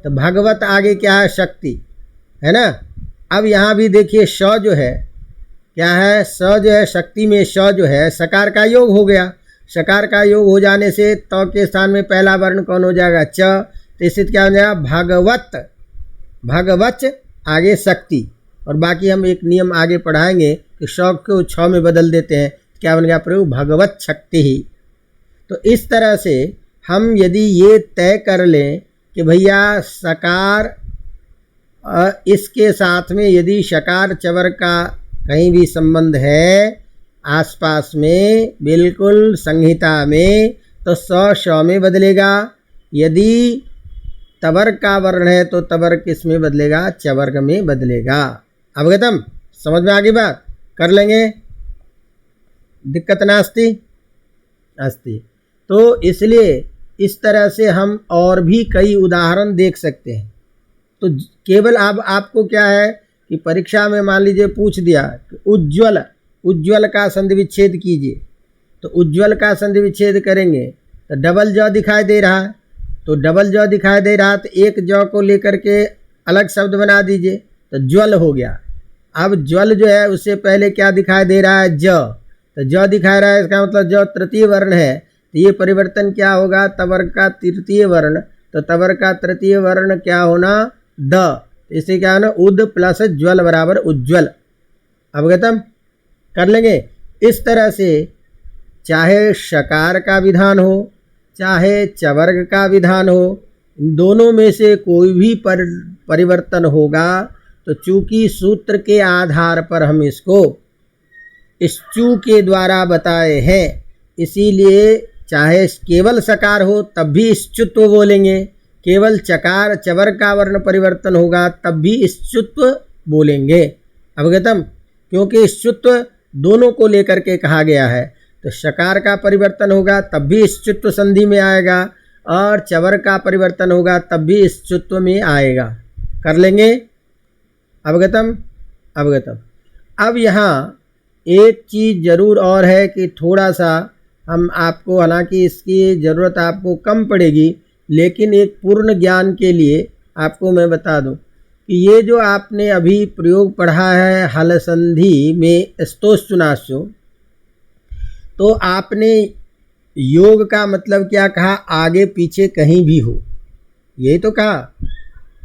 तो भगवत आगे क्या है, शक्ति है ना। अब यहाँ भी देखिए श जो है क्या है, स जो है शक्ति में श जो है सकार का योग हो गया। सकार का योग हो जाने से त के स्थान में पहला वर्ण कौन हो जाएगा, च। तो इससे क्या हो जाएगा, भागवत, भगवच आगे शक्ति। और बाकी हम एक नियम आगे पढ़ाएंगे कि श को छ में बदल देते हैं, क्या बन गया प्रयोग, भगवत शक्ति ही। तो इस तरह से हम यदि ये तय कर लें कि भैया सकार इसके साथ में यदि शकार चवर का कहीं भी संबंध है आसपास में बिल्कुल संहिता में, तो स श में बदलेगा। यदि तवर का वर्ण है तो तवर किस में बदलेगा, चवर्ग में बदलेगा। अवगतम, समझ में आ गई बात, कर लेंगे, दिक्कत नास्ती अस्ति। तो इसलिए इस तरह से हम और भी कई उदाहरण देख सकते हैं। तो केवल अब आपको क्या है कि परीक्षा में मान लीजिए पूछ दिया कि उज्ज्वल, उज्ज्वल का संधि विच्छेद कीजिए, तो उज्ज्वल का संधि विच्छेद करेंगे तो डबल ज दिखाई दे रहा है, तो डबल ज दिखाई दे रहा है तो एक ज को लेकर के अलग शब्द बना दीजिए, तो ज्वल हो गया। अब ज्वल जो है उससे पहले क्या दिखाई दे रहा है, ज, तो ज दिखा रहा है, इसका मतलब ज तृतीय वर्ण है, तो ये परिवर्तन क्या होगा, तवर का तृतीय वर्ण, तो तवर का तृतीय वर्ण क्या होना, द। इसे क्या होना, उद प्लस ज्वल बराबर उज्ज्वल। अवगतम, कर लेंगे। इस तरह से चाहे शकार का विधान हो चाहे चवर्ग का विधान हो, दोनों में से कोई भी परिवर्तन होगा तो चूंकि सूत्र के आधार पर हम इसको इश्चू के द्वारा बताए हैं, इसीलिए चाहे केवल सकार हो तब भी इश्चुत्व बोलेंगे, केवल चकार चवर का वर्ण परिवर्तन होगा तब भी इश्चुत्व बोलेंगे। अवगतम, क्योंकि इश्चुत्व दोनों को लेकर के कहा गया है, तो शकार का परिवर्तन होगा तब भी इश्चुत्व संधि में आएगा और चवर का परिवर्तन होगा तब भी इश्चुत्व में आएगा। कर लेंगे। अवगतम, अवगतम। अब यहाँ एक चीज़ ज़रूर और है कि थोड़ा सा हम आपको, हालांकि इसकी ज़रूरत आपको कम पड़ेगी, लेकिन एक पूर्ण ज्ञान के लिए आपको मैं बता दूं कि ये जो आपने अभी प्रयोग पढ़ा है हल संधि में स्तोश्चुनाश्चो, तो आपने योग का मतलब क्या कहा, आगे पीछे कहीं भी हो, यही तो कहा।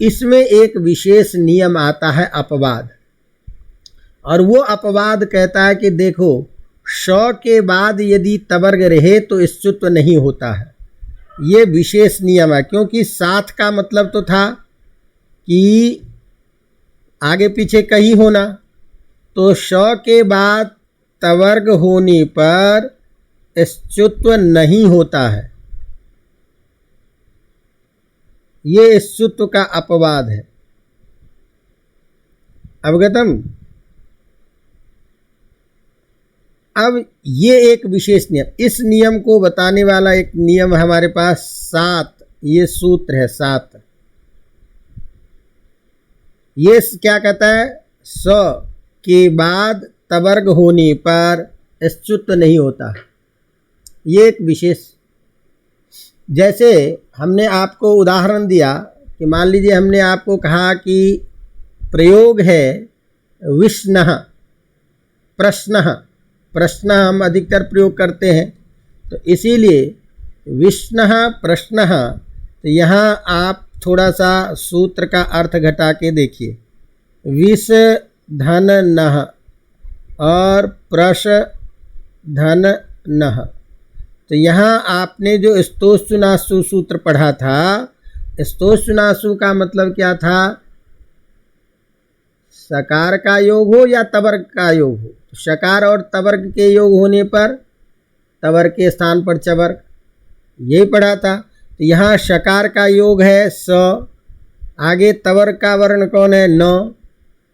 इसमें एक विशेष नियम आता है अपवाद, और वो अपवाद कहता है कि देखो श के बाद यदि तवर्ग रहे तो इश्चुत्व नहीं होता है, ये विशेष नियम है। क्योंकि साथ का मतलब तो था कि आगे पीछे कहीं होना, तो श के बाद तवर्ग होने पर इश्चुत्व नहीं होता है। ये इस सूत्र का अपवाद है। अवगतम। अब ये एक विशेष नियम, इस नियम को बताने वाला एक नियम हमारे पास 7, ये सूत्र है 7। ये क्या कहता है? स के बाद तवर्ग होने पर स्तुत्व नहीं होता। ये एक विशेष, जैसे हमने आपको उदाहरण दिया कि मान लीजिए हमने आपको कहा कि प्रयोग है विष्णः प्रश्नः, प्रश्न हम अधिकतर प्रयोग करते हैं, तो इसीलिए विष्णः प्रश्नः। तो यहाँ आप थोड़ा सा सूत्र का अर्थ घटा के देखिए, विष धन नः और प्रश धन नः। तो यहाँ आपने जो स्तोषुनासु सूत्र पढ़ा था, स्तोषुनासु का मतलब क्या था? सकार का योग हो या तवर्ग का योग हो। शकार और तवर्ग के योग होने पर तवर्ग के स्थान पर चवर्ग, यही पढ़ा था। तो यहाँ शकार का योग है स, आगे तवर्ग का वर्ण कौन है? न।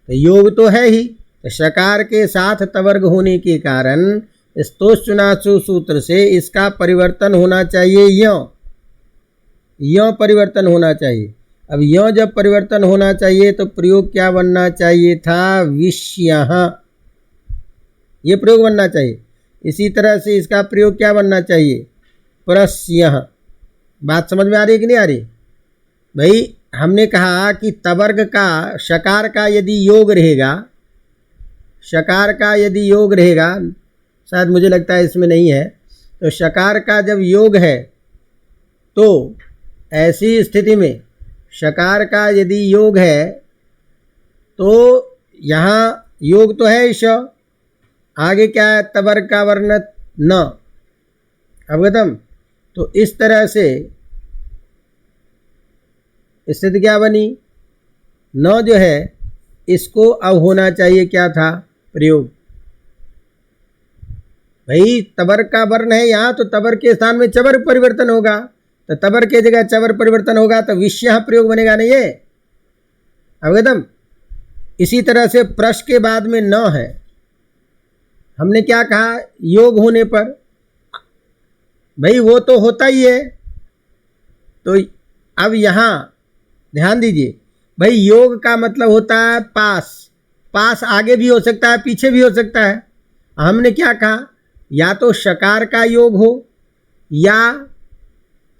तो योग तो है ही, तो शकार के साथ तवर्ग होने के कारण स्तोषुनासु सूत्र से इसका परिवर्तन होना चाहिए य परिवर्तन होना चाहिए। अब य जब परिवर्तन होना चाहिए तो प्रयोग क्या बनना चाहिए था? विष्यः, ये प्रयोग बनना चाहिए। इसी तरह से इसका प्रयोग क्या बनना चाहिए? प्रस्यः। बात समझ में आ रही है कि नहीं आ रही? भाई हमने कहा कि तवर्ग का शकार का यदि योग रहेगा, शकार का यदि योग रहेगा, शायद मुझे लगता है इसमें नहीं है, तो शकार का जब योग है तो ऐसी स्थिति में शकार का यदि योग है तो यहाँ योग तो है श, आगे क्या है? तवर्ग का वर्ण न। अवगतम। तो इस तरह से स्थिति क्या बनी? न जो है इसको अब होना चाहिए क्या था? प्रयोग। भाई तवर्ग का वर्ण है यहाँ, तो तवर्ग के स्थान में चवर्ग परिवर्तन होगा, तो तवर्ग के जगह चवर्ग परिवर्तन होगा तो विष्यः प्रयोग बनेगा नहीं ये। अवगतम। इसी तरह से प्रश के बाद में न है, हमने क्या कहा? योग होने पर, भाई वो तो होता ही है। तो अब यहाँ ध्यान दीजिए, भाई योग का मतलब होता है पास, पास आगे भी हो सकता है पीछे भी हो सकता है। हमने क्या कहा? या तो शकार का योग हो या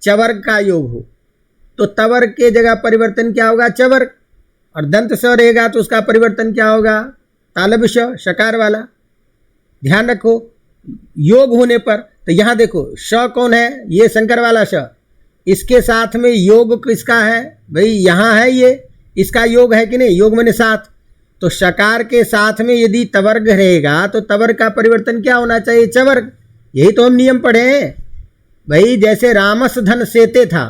चवर्ग का योग हो, तो तवर्ग के जगह परिवर्तन क्या होगा? चवर्ग। और दंत स रहेगा तो उसका परिवर्तन क्या होगा? तालब श, शकार वाला। ध्यान रखो, योग होने पर, तो यहाँ देखो श कौन है? ये शंकर वाला श, इसके साथ में योग किसका है? भाई यहाँ है, ये इसका योग है कि नहीं? योग मैंने साथ, तो शकार के साथ में यदि तवर्ग रहेगा तो तवर्ग का परिवर्तन क्या होना चाहिए? चवर्ग। यही तो हम नियम पढ़े हैं भाई। जैसे रामस धन सेते था,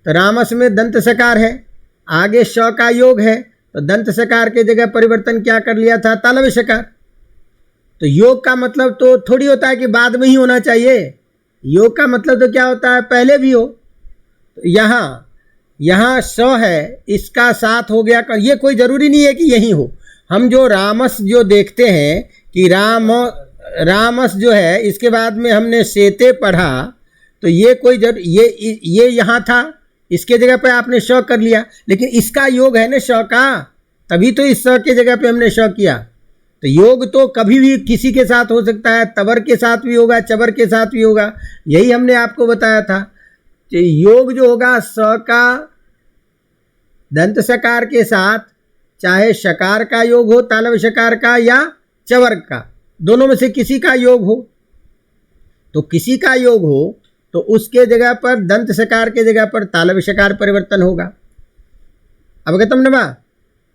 तो रामस में दंत सकार है, आगे श का योग है, तो दंत सकार के जगह परिवर्तन क्या कर लिया था? तालव्य शकार। तो योग का मतलब तो थोड़ी होता है कि बाद में ही होना चाहिए, योग का मतलब तो क्या होता है? पहले भी हो। तो यहाँ स है, इसका साथ हो गया, ये कोई ज़रूरी नहीं है कि यही हो। हम जो रामस जो देखते हैं कि रामस जो है, इसके बाद में हमने सेते पढ़ा, तो ये कोई ये यहाँ था, इसके जगह पे आपने श कर लिया, लेकिन इसका योग है ना श का, तभी तो इस स के जगह पे हमने श किया। तो योग तो कभी भी किसी के साथ हो सकता है, तवर के साथ भी होगा, चवर के साथ भी होगा, यही हमने आपको बताया था कि योग जो होगा स का दंत सकार के साथ, चाहे शकार का योग हो, तालव्य शकार का, या चवर्ग का, दोनों में से किसी का योग हो, तो किसी का योग हो तो उसके जगह पर दंत सकार के जगह पर तालव्य शकार परिवर्तन होगा। अवगतम न बा?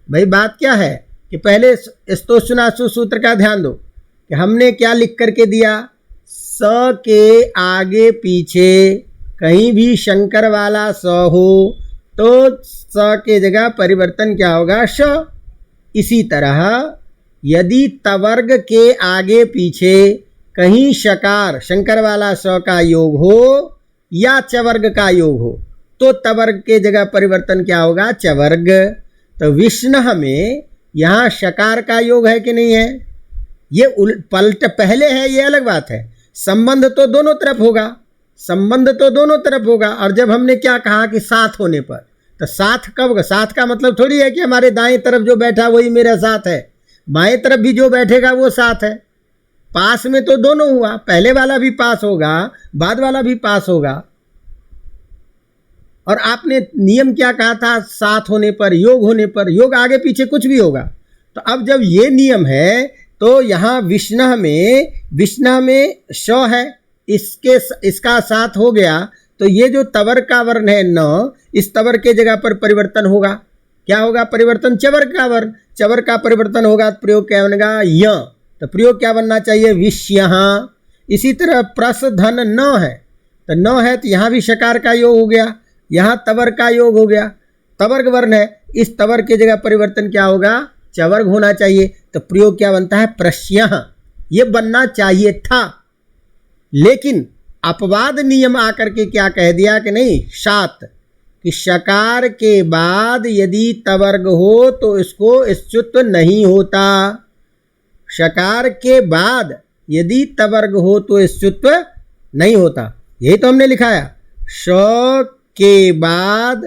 भाई बात क्या है कि पहले स्तोषुनासु सूत्र का ध्यान दो कि हमने क्या लिख करके दिया? स के आगे पीछे कहीं भी शंकर वाला स हो तो स के जगह परिवर्तन क्या होगा? श। इसी तरह यदि तवर्ग के आगे पीछे कहीं शकार शंकर वाला स का योग हो या चवर्ग का योग हो तो तवर्ग के जगह परिवर्तन क्या होगा, चवर्ग। तो विष्णु में यहाँ शकार का योग है कि नहीं है, ये पलट पहले है, ये अलग बात है। संबंध तो दोनों तरफ होगा, संबंध तो दोनों तरफ होगा। और जब हमने क्या कहा कि साथ होने पर, तो साथ कब होगा, साथ का मतलब थोड़ी है कि हमारे दाएं तरफ जो बैठा वही मेरा साथ है, बाएं तरफ भी जो बैठेगा वो साथ है। पास में तो दोनों हुआ, पहले वाला भी पास होगा, बाद वाला भी पास होगा। और आपने नियम क्या कहा था, साथ होने पर, योग होने पर, योग आगे पीछे कुछ भी होगा। तो अब जब ये नियम है तो यहाँ विष्णु में श है, इसका साथ हो गया, तो ये जो तवर का वर्ण है न, इस तवर के जगह पर परिवर्तन होगा। क्या होगा परिवर्तन, चवर का वर्ण, चवर का परिवर्तन होगा, प्रयोग क्या बनेगा, य। तो प्रयोग क्या बनना चाहिए, विष्यः। इसी तरह प्रस धन न है, तो न है तो यहाँ भी शकार का योग हो गया, यहाँ तवर का योग हो गया, तवर्ग वर्ण है, इस तवर के जगह परिवर्तन क्या होगा, चवर्ग होना चाहिए। तो प्रयोग क्या बनता है, प्रश्यः। ये बनना चाहिए था, लेकिन अपवाद नियम आकर के क्या कह दिया कि नहीं, शात, कि शकार के बाद यदि तवर्ग हो तो इसको स्तुत्व नहीं होता। शकार के बाद यदि तवर्ग हो तो स्तुत्व नहीं होता, यही तो हमने लिखाया, श के बाद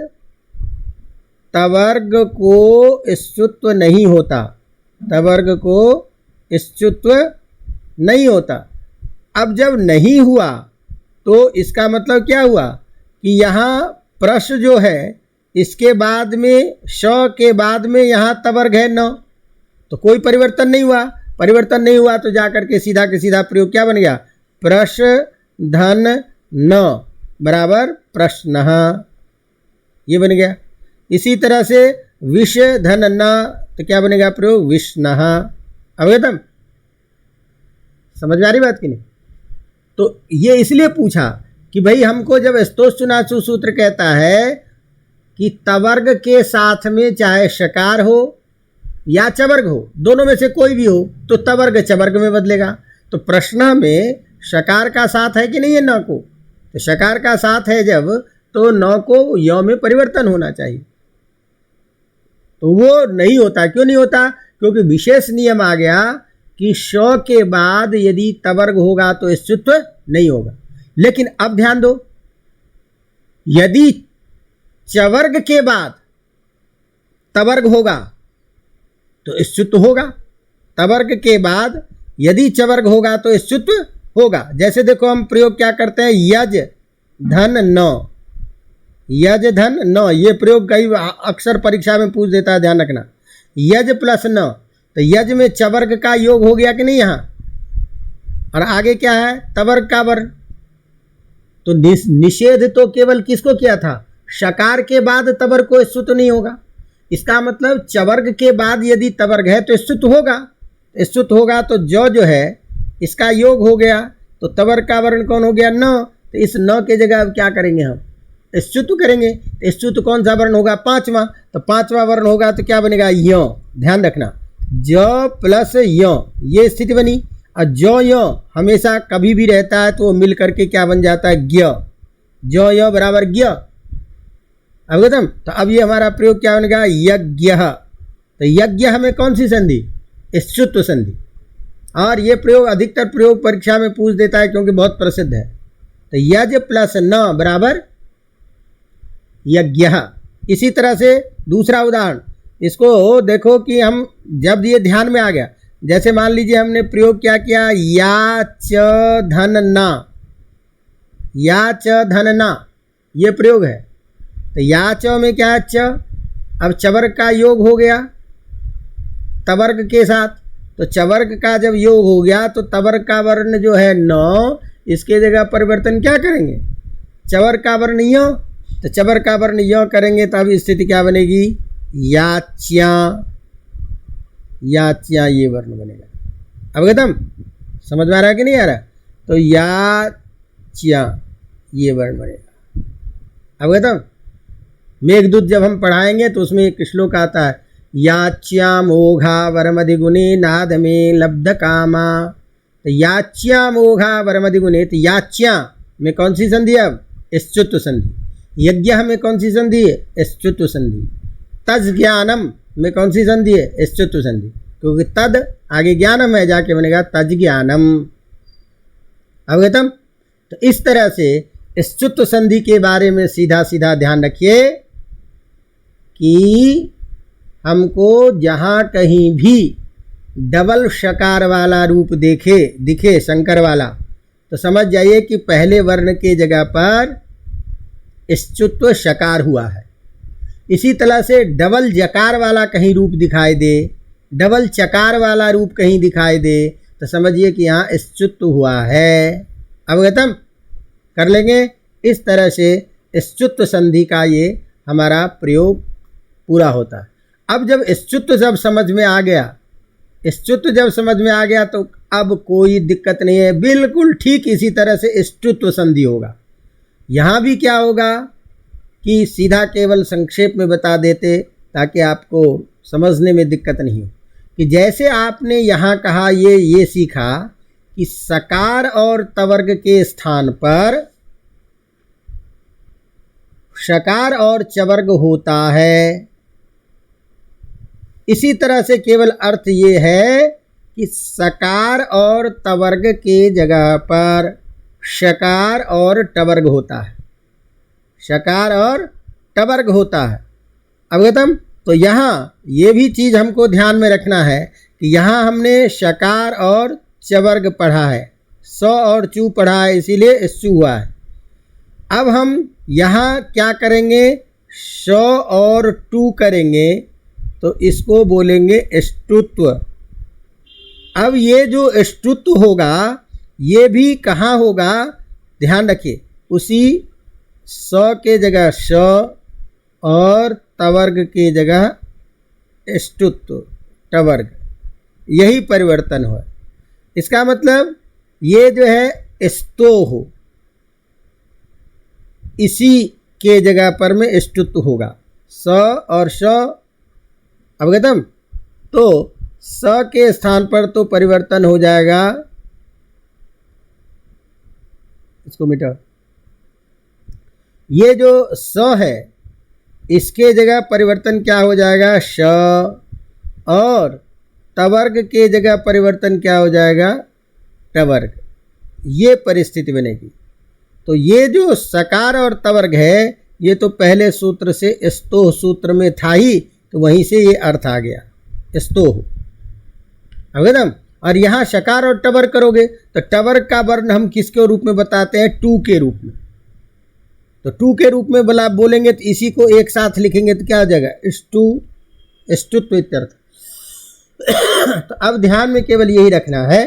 तवर्ग को स्तुत्व नहीं होता, तवर्ग को स्तुत्व नहीं होता। अब जब नहीं हुआ तो इसका मतलब क्या हुआ कि यहाँ प्रश जो है इसके बाद में श के बाद में यहाँ तवर्ग है न, तो कोई परिवर्तन नहीं हुआ। परिवर्तन नहीं हुआ तो जाकर के सीधा के सीधा प्रयोग क्या बन गया, प्रश धन न बराबर प्रश्नः, ये बन गया। इसी तरह से विष धन न, तो क्या बनेगा प्रयोग, विष्णः। अवगतम, समझ में आ रही बात कि नहीं। तो ये इसलिए पूछा कि भाई हमको जब स्तोश्चुनाचु सूत्र कहता है कि तवर्ग के साथ में चाहे शकार हो या चवर्ग हो, दोनों में से कोई भी हो, तो तवर्ग चवर्ग में बदलेगा। तो प्रश्न में शकार का साथ है कि नहीं है न को, तो शकार का साथ है जब, तो न को य में परिवर्तन होना चाहिए, तो वो नहीं होता। क्यों नहीं होता, क्योंकि विशेष नियम आ गया कि श के बाद यदि तवर्ग होगा तो स्तुत्व नहीं होगा। लेकिन अब ध्यान दो, यदि चवर्ग के बाद तवर्ग होगा तो स्तुत्व होगा, तवर्ग के बाद यदि चवर्ग होगा तो स्तुत्व होगा। जैसे देखो हम प्रयोग क्या करते हैं, यज धन न, यज धन न, ये प्रयोग कई अक्सर परीक्षा में पूछ देता है, ध्यान रखना। यज प्लस न, तो यज में चवर्ग का योग हो गया कि नहीं यहाँ, और आगे क्या है, तवर्ग का वर्ण। तो निषेध तो केवल किसको किया था, शकार के बाद तवर्ग को स्तुत्व नहीं होगा। इसका मतलब चवर्ग के बाद यदि तवर्ग है तो स्तुत्व होगा, स्तुत्व होगा तो जो है इसका योग हो गया, तो तवर्ग का वर्ण कौन हो गया, न। तो इस न के जगह अब क्या करेंगे, हम स्तुत्व करेंगे। तो स्तुत्व कौन सा वर्ण होगा, पांचवा, तो पांचवा वर्ण होगा तो क्या बनेगा, य। ध्यान रखना, ज प्लस य, ये स्थिति बनी। और जो य हमेशा कभी भी रहता है तो वो मिल करके क्या बन जाता है, ज्ञ, जो य बराबर ज्ञ। अवगतम। तो अब ये हमारा प्रयोग क्या बनेगा, यज्ञ। तो यज्ञ हमें कौन सी संधि, स्तुत्व संधि। और ये प्रयोग अधिकतर प्रयोग परीक्षा में पूछ देता है क्योंकि बहुत प्रसिद्ध है। तो यज प्लस न बराबर यज्ञ। इसी तरह से दूसरा उदाहरण, इसको देखो कि हम जब ये ध्यान में आ गया, जैसे मान लीजिए हमने प्रयोग क्या किया, या च धन ना, या च धन ना, ये प्रयोग है। तो या च में क्या है, च, अब चवर्ग का योग हो गया तवर्ग के साथ, तो चवर्ग का जब योग हो गया तो तवर्ग का वर्ण जो है न, इसके जगह परिवर्तन क्या करेंगे, चवर्ग का वर्ण य, तो चवर्ग का वर्ण य करेंगे तो अब स्थिति क्या बनेगी, याच्या, याच्या ये वर्ण बनेगा। अवगतम, समझ में आ रहा है कि नहीं आ रहा, तो याच्या ये वर्ण बनेगा। अवगतम। मेघदूत जब हम पढ़ाएंगे तो उसमें एक श्लोक आता है, याच्या मोघा वरमधिगुणे नाद में लब्ध कामा। तो याच्या मोघा वरमधिगुणे, तो याच्या में कौन सी संधि, अब स्तुत्व संधि। यज्ञ में कौन सी संधि है? एश्चुत्व संधि। तज ज्ञानम में कौन सी संधि है? एश्चुत्व संधि, क्योंकि तद आगे ज्ञानम है, जाके बनेगा तज ज्ञानम। अवगतम? तो इस तरह से एश्चुत्व संधि के बारे में सीधा सीधा ध्यान रखिए कि हमको जहाँ कहीं भी डबल शकार वाला रूप दिखे शंकर वाला, तो समझ जाइए कि पहले वर्ण के जगह पर एश्चुत्व शकार हुआ है। इसी तरह से डबल जकार वाला कहीं रूप दिखाई दे, डबल चकार वाला रूप कहीं दिखाई दे, तो समझिए कि यहाँ एश्चुत्व हुआ है। अवगतम? कर लेंगे। इस तरह से एश्चुत्व संधि का ये हमारा प्रयोग पूरा होता है। अब जब एश्चुत्व जब समझ में आ गया, एश्चुत्व जब समझ में आ गया तो अब कोई दिक्कत नहीं है, बिल्कुल ठीक इसी तरह से एश्चुत्व संधि होगा। यहाँ भी क्या होगा कि सीधा केवल संक्षेप में बता देते ताकि आपको समझने में दिक्कत नहीं हो, कि जैसे आपने यहाँ कहा ये सीखा कि सकार और तवर्ग के स्थान पर शकार और चवर्ग होता है। इसी तरह से केवल अर्थ ये है कि सकार और तवर्ग के जगह पर शकार और टवर्ग होता है, शकार और टवर्ग होता है। अवगतम? तो यहाँ ये भी चीज़ हमको ध्यान में रखना है कि यहाँ हमने शकार और चवर्ग पढ़ा है, स और चू पढ़ा है, इसीलिए इस्चू हुआ है। अब हम यहाँ क्या करेंगे? श और टू करेंगे, तो इसको बोलेंगे एष्टुत्व। अब ये जो एष्टुत्व होगा ये भी कहाँ होगा? ध्यान रखिए, उसी स के जगह श और तवर्ग के जगह एष्टुत्व टवर्ग, यही परिवर्तन हो। इसका मतलब ये जो है स्तो, इसी के जगह पर में एष्टुत्व होगा, स और श। अवगतम? तो स के स्थान पर तो परिवर्तन हो जाएगा, इसको मिटाओ, ये जो स है इसके जगह परिवर्तन क्या हो जाएगा? श, और तवर्ग के जगह परिवर्तन क्या हो जाएगा? टवर्ग। ये परिस्थिति बनेगी। तो ये जो सकार और तवर्ग है ये तो पहले सूत्र से स्तोह सूत्र में था ही, तो वहीं से ये अर्थ आ गया स्तोह। अवगतम? और यहाँ शकार और टवर्ग करोगे तो टवर्ग का वर्ण हम किसके रूप में बताते हैं? टू के रूप में। तो टू के रूप में बोलेंगे तो इसी को एक साथ लिखेंगे तो क्या हो जाएगा? एष्टुत्व इत्यर्थ। तो अब ध्यान में केवल यही रखना है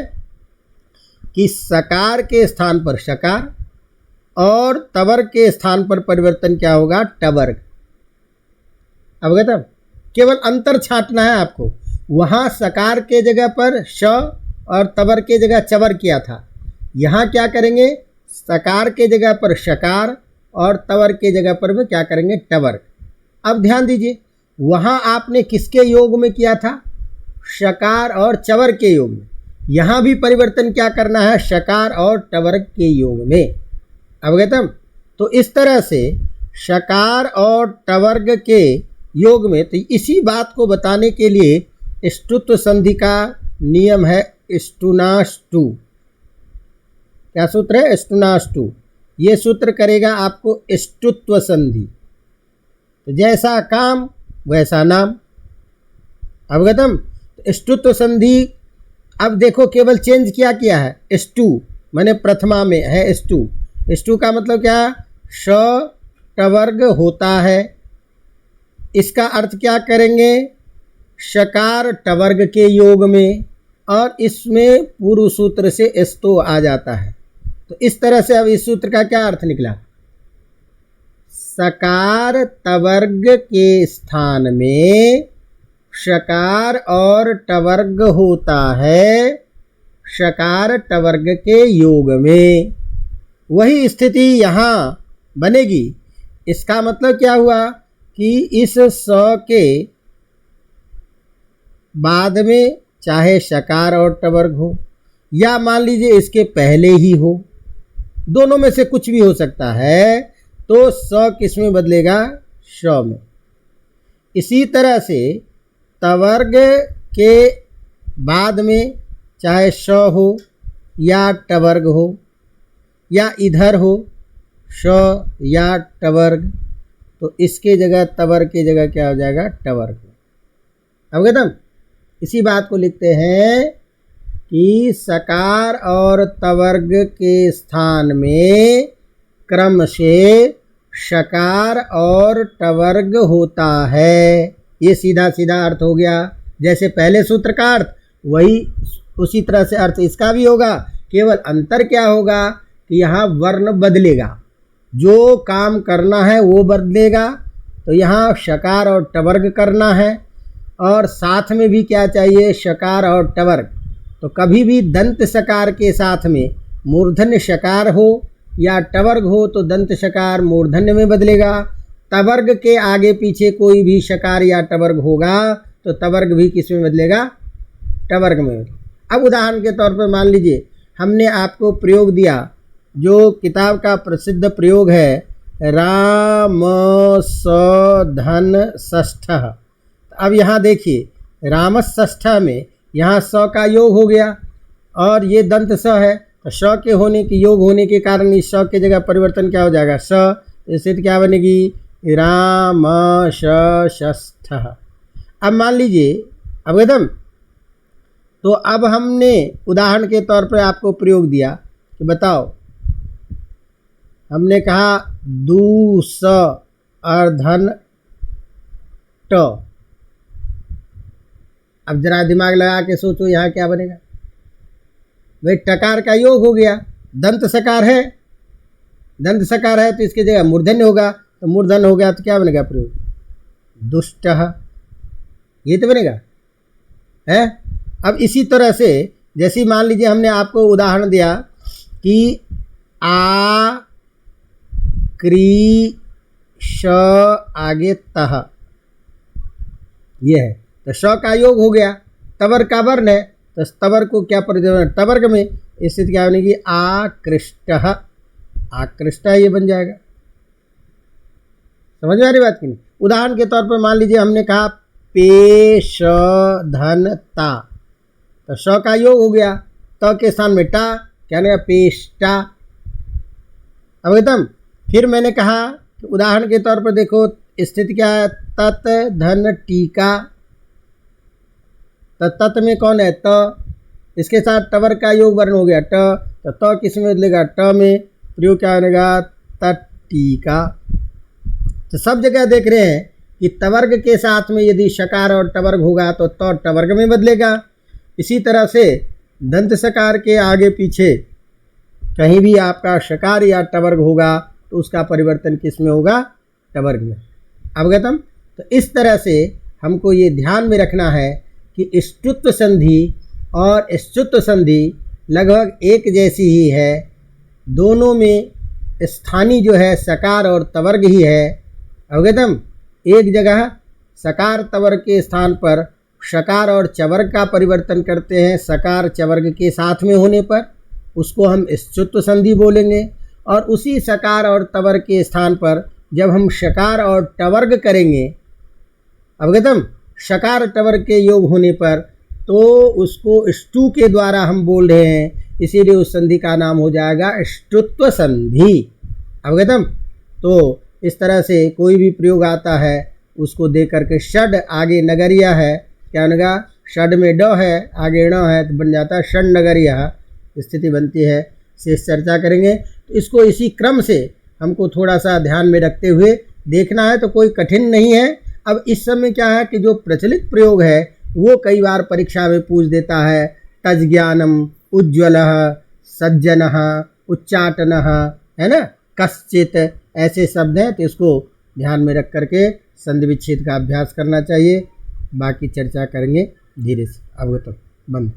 कि सकार के स्थान पर शकार और तवर्ग के स्थान पर परिवर्तन क्या होगा? टवर्ग। अवगतम? केवल अंतर छांटना है आपको। वहाँ सकार के जगह पर श और तवर्ग के जगह चवर किया था, यहाँ क्या करेंगे? सकार के जगह पर शकार और तवर्ग के जगह पर भी क्या करेंगे? टवर्ग। अब ध्यान दीजिए, वहाँ आपने किसके योग में किया था? शकार और चवर के योग में। यहाँ भी परिवर्तन क्या करना है? शकार और टवर्ग के योग में। अवगतम? तो इस तरह से शकार और टवर्ग के योग में, तो इसी बात को बताने के लिए एष्टुत्व संधि का नियम है एष्टुनाष्टु। क्या सूत्र है? एष्टुनाष्टु। ये सूत्र करेगा आपको एष्टुत्व संधि। तो जैसा काम वैसा नाम। अवगतम? एष्टुत्व संधि अब देखो केवल चेंज किया है, एष्टु माने प्रथमा में है एष्टु। एष्टु का मतलब क्या? श टवर्ग होता है। इसका अर्थ क्या करेंगे? शकार टवर्ग के योग में, और इसमें पूर्व सूत्र से एस्तो आ जाता है। तो इस तरह से अब इस सूत्र का क्या अर्थ निकला? सकार तवर्ग के स्थान में शकार और टवर्ग होता है, शकार टवर्ग के योग में। वही स्थिति यहाँ बनेगी। इसका मतलब क्या हुआ कि इस स के बाद में चाहे शकार और टवर्ग हो, या मान लीजिए इसके पहले ही हो, दोनों में से कुछ भी हो सकता है, तो स किस में बदलेगा? श में। इसी तरह से तवर्ग के बाद में चाहे श हो या टवर्ग हो या इधर हो श या टवर्ग, तो इसके जगह तवर्ग की जगह क्या हो जाएगा? टवर्ग। अवगतम? इसी बात को लिखते हैं कि सकार और तवर्ग के स्थान में क्रम से शकार और टवर्ग होता है। ये सीधा सीधा अर्थ हो गया। जैसे पहले सूत्र का अर्थ वही उसी तरह से अर्थ इसका भी होगा। केवल अंतर क्या होगा कि यहाँ वर्ण बदलेगा, जो काम करना है वो बदलेगा। तो यहाँ शकार और टवर्ग करना है और साथ में भी क्या चाहिए? शकार और टवर्ग। तो कभी भी दंत शकार के साथ में मूर्धन्य शकार हो या टवर्ग हो तो दंत शकार मूर्धन्य में बदलेगा। तवर्ग के आगे पीछे कोई भी शकार या टवर्ग होगा तो तवर्ग भी किस में बदलेगा? टवर्ग में। अब उदाहरण के तौर पर मान लीजिए हमने आपको प्रयोग दिया, जो किताब का प्रसिद्ध प्रयोग है, राम स धन षष्ठः। अब यहाँ देखिए रामषष्ठः में यहाँ स का योग हो गया और ये दंत स है, तो श के होने के योग होने के कारण इस स के जगह परिवर्तन क्या हो जाएगा? स। स्थिति क्या बनेगी? रामषष्ठः। अब मान लीजिए अवगतम, तो अब हमने उदाहरण के तौर पर आपको प्रयोग दिया कि बताओ, हमने कहा दूस अर्धन ट। अब जरा दिमाग लगा के सोचो यहाँ क्या बनेगा? भाई टकार का योग हो गया, दंत सकार है, दंत सकार है तो इसकी जगह मूर्धन्य होगा, तो मूर्धन्य हो गया तो क्या बनेगा प्रयोग? दुष्टः। ये तो बनेगा है। अब इसी तरह से जैसे मान लीजिए हमने आपको उदाहरण दिया कि आ क्री श आगे तह, ये है, तो श का योग हो गया, तवर का वर्ण है, तो तवर को क्या परिवर्तन? टवर्ग में। स्थिति क्या बनेगी? आकृष्टः। आकृष्टः ये बन जाएगा। समझ में आ रही बात की नहीं? उदाहरण के तौर पर मान लीजिए हमने कहा पेश धन ता, तो श का योग हो गया, त के स्थान में टा, क्या बनेगा? पेष्टा। अवगतम? फिर मैंने कहा कि उदाहरण के तौर पर देखो स्थिति क्या है? तत् धन टीका, तो तत् में कौन है? त, इसके साथ टवर का योग वर्ण हो गया ट, तो त किस में बदलेगा? ट में। प्रयोग क्या बनेगा? तटीका। तो सब जगह देख रहे हैं कि तवर्ग के साथ में यदि शकार और टवर्ग होगा तो त टवर्ग में बदलेगा। इसी तरह से दंत सकार के आगे पीछे कहीं भी आपका शकार या टवर्ग होगा तो उसका परिवर्तन किस में होगा? टवर्ग में। अवगतम? तो इस तरह से हमको ये ध्यान में रखना है कि ष्टुत्व संधि और स्तुत्व संधि लगभग एक जैसी ही है। दोनों में स्थानीय जो है सकार और तवर्ग ही है। अवगतम? एक जगह सकार तवर्ग के स्थान पर शकार और चवर्ग का परिवर्तन करते हैं, सकार चवर्ग के साथ में होने पर उसको हम स्तुत्व संधि बोलेंगे, और उसी सकार और तवर्ग के स्थान पर जब हम शकार और टवर्ग करेंगे, अवगतम, शकार टवर्ग के योग होने पर, तो उसको ष्टु के द्वारा हम बोल रहे हैं, इसीलिए उस संधि का नाम हो जाएगा ष्टुत्व संधि। अवगतम? तो इस तरह से कोई भी प्रयोग आता है उसको देख करके, षड आगे नगरिया है, क्या बनेगा? षड में ड है, आगे ण है, तो बन जाता है षड नगरिया, स्थिति बनती है। शेष चर्चा करेंगे। तो इसको इसी क्रम से हमको थोड़ा सा ध्यान में रखते हुए देखना है, तो कोई कठिन नहीं है। अब इस समय क्या है कि जो प्रचलित प्रयोग है वो कई बार परीक्षा में पूछ देता है, तज्ज्ञानम, उज्ज्वलः, सज्जनः, उच्चाटनः, है ना, कश्चित, ऐसे शब्द हैं, तो इसको ध्यान में रख करके संधि विच्छेद का अभ्यास करना चाहिए। बाकी चर्चा करेंगे धीरे से। अवगत बंद।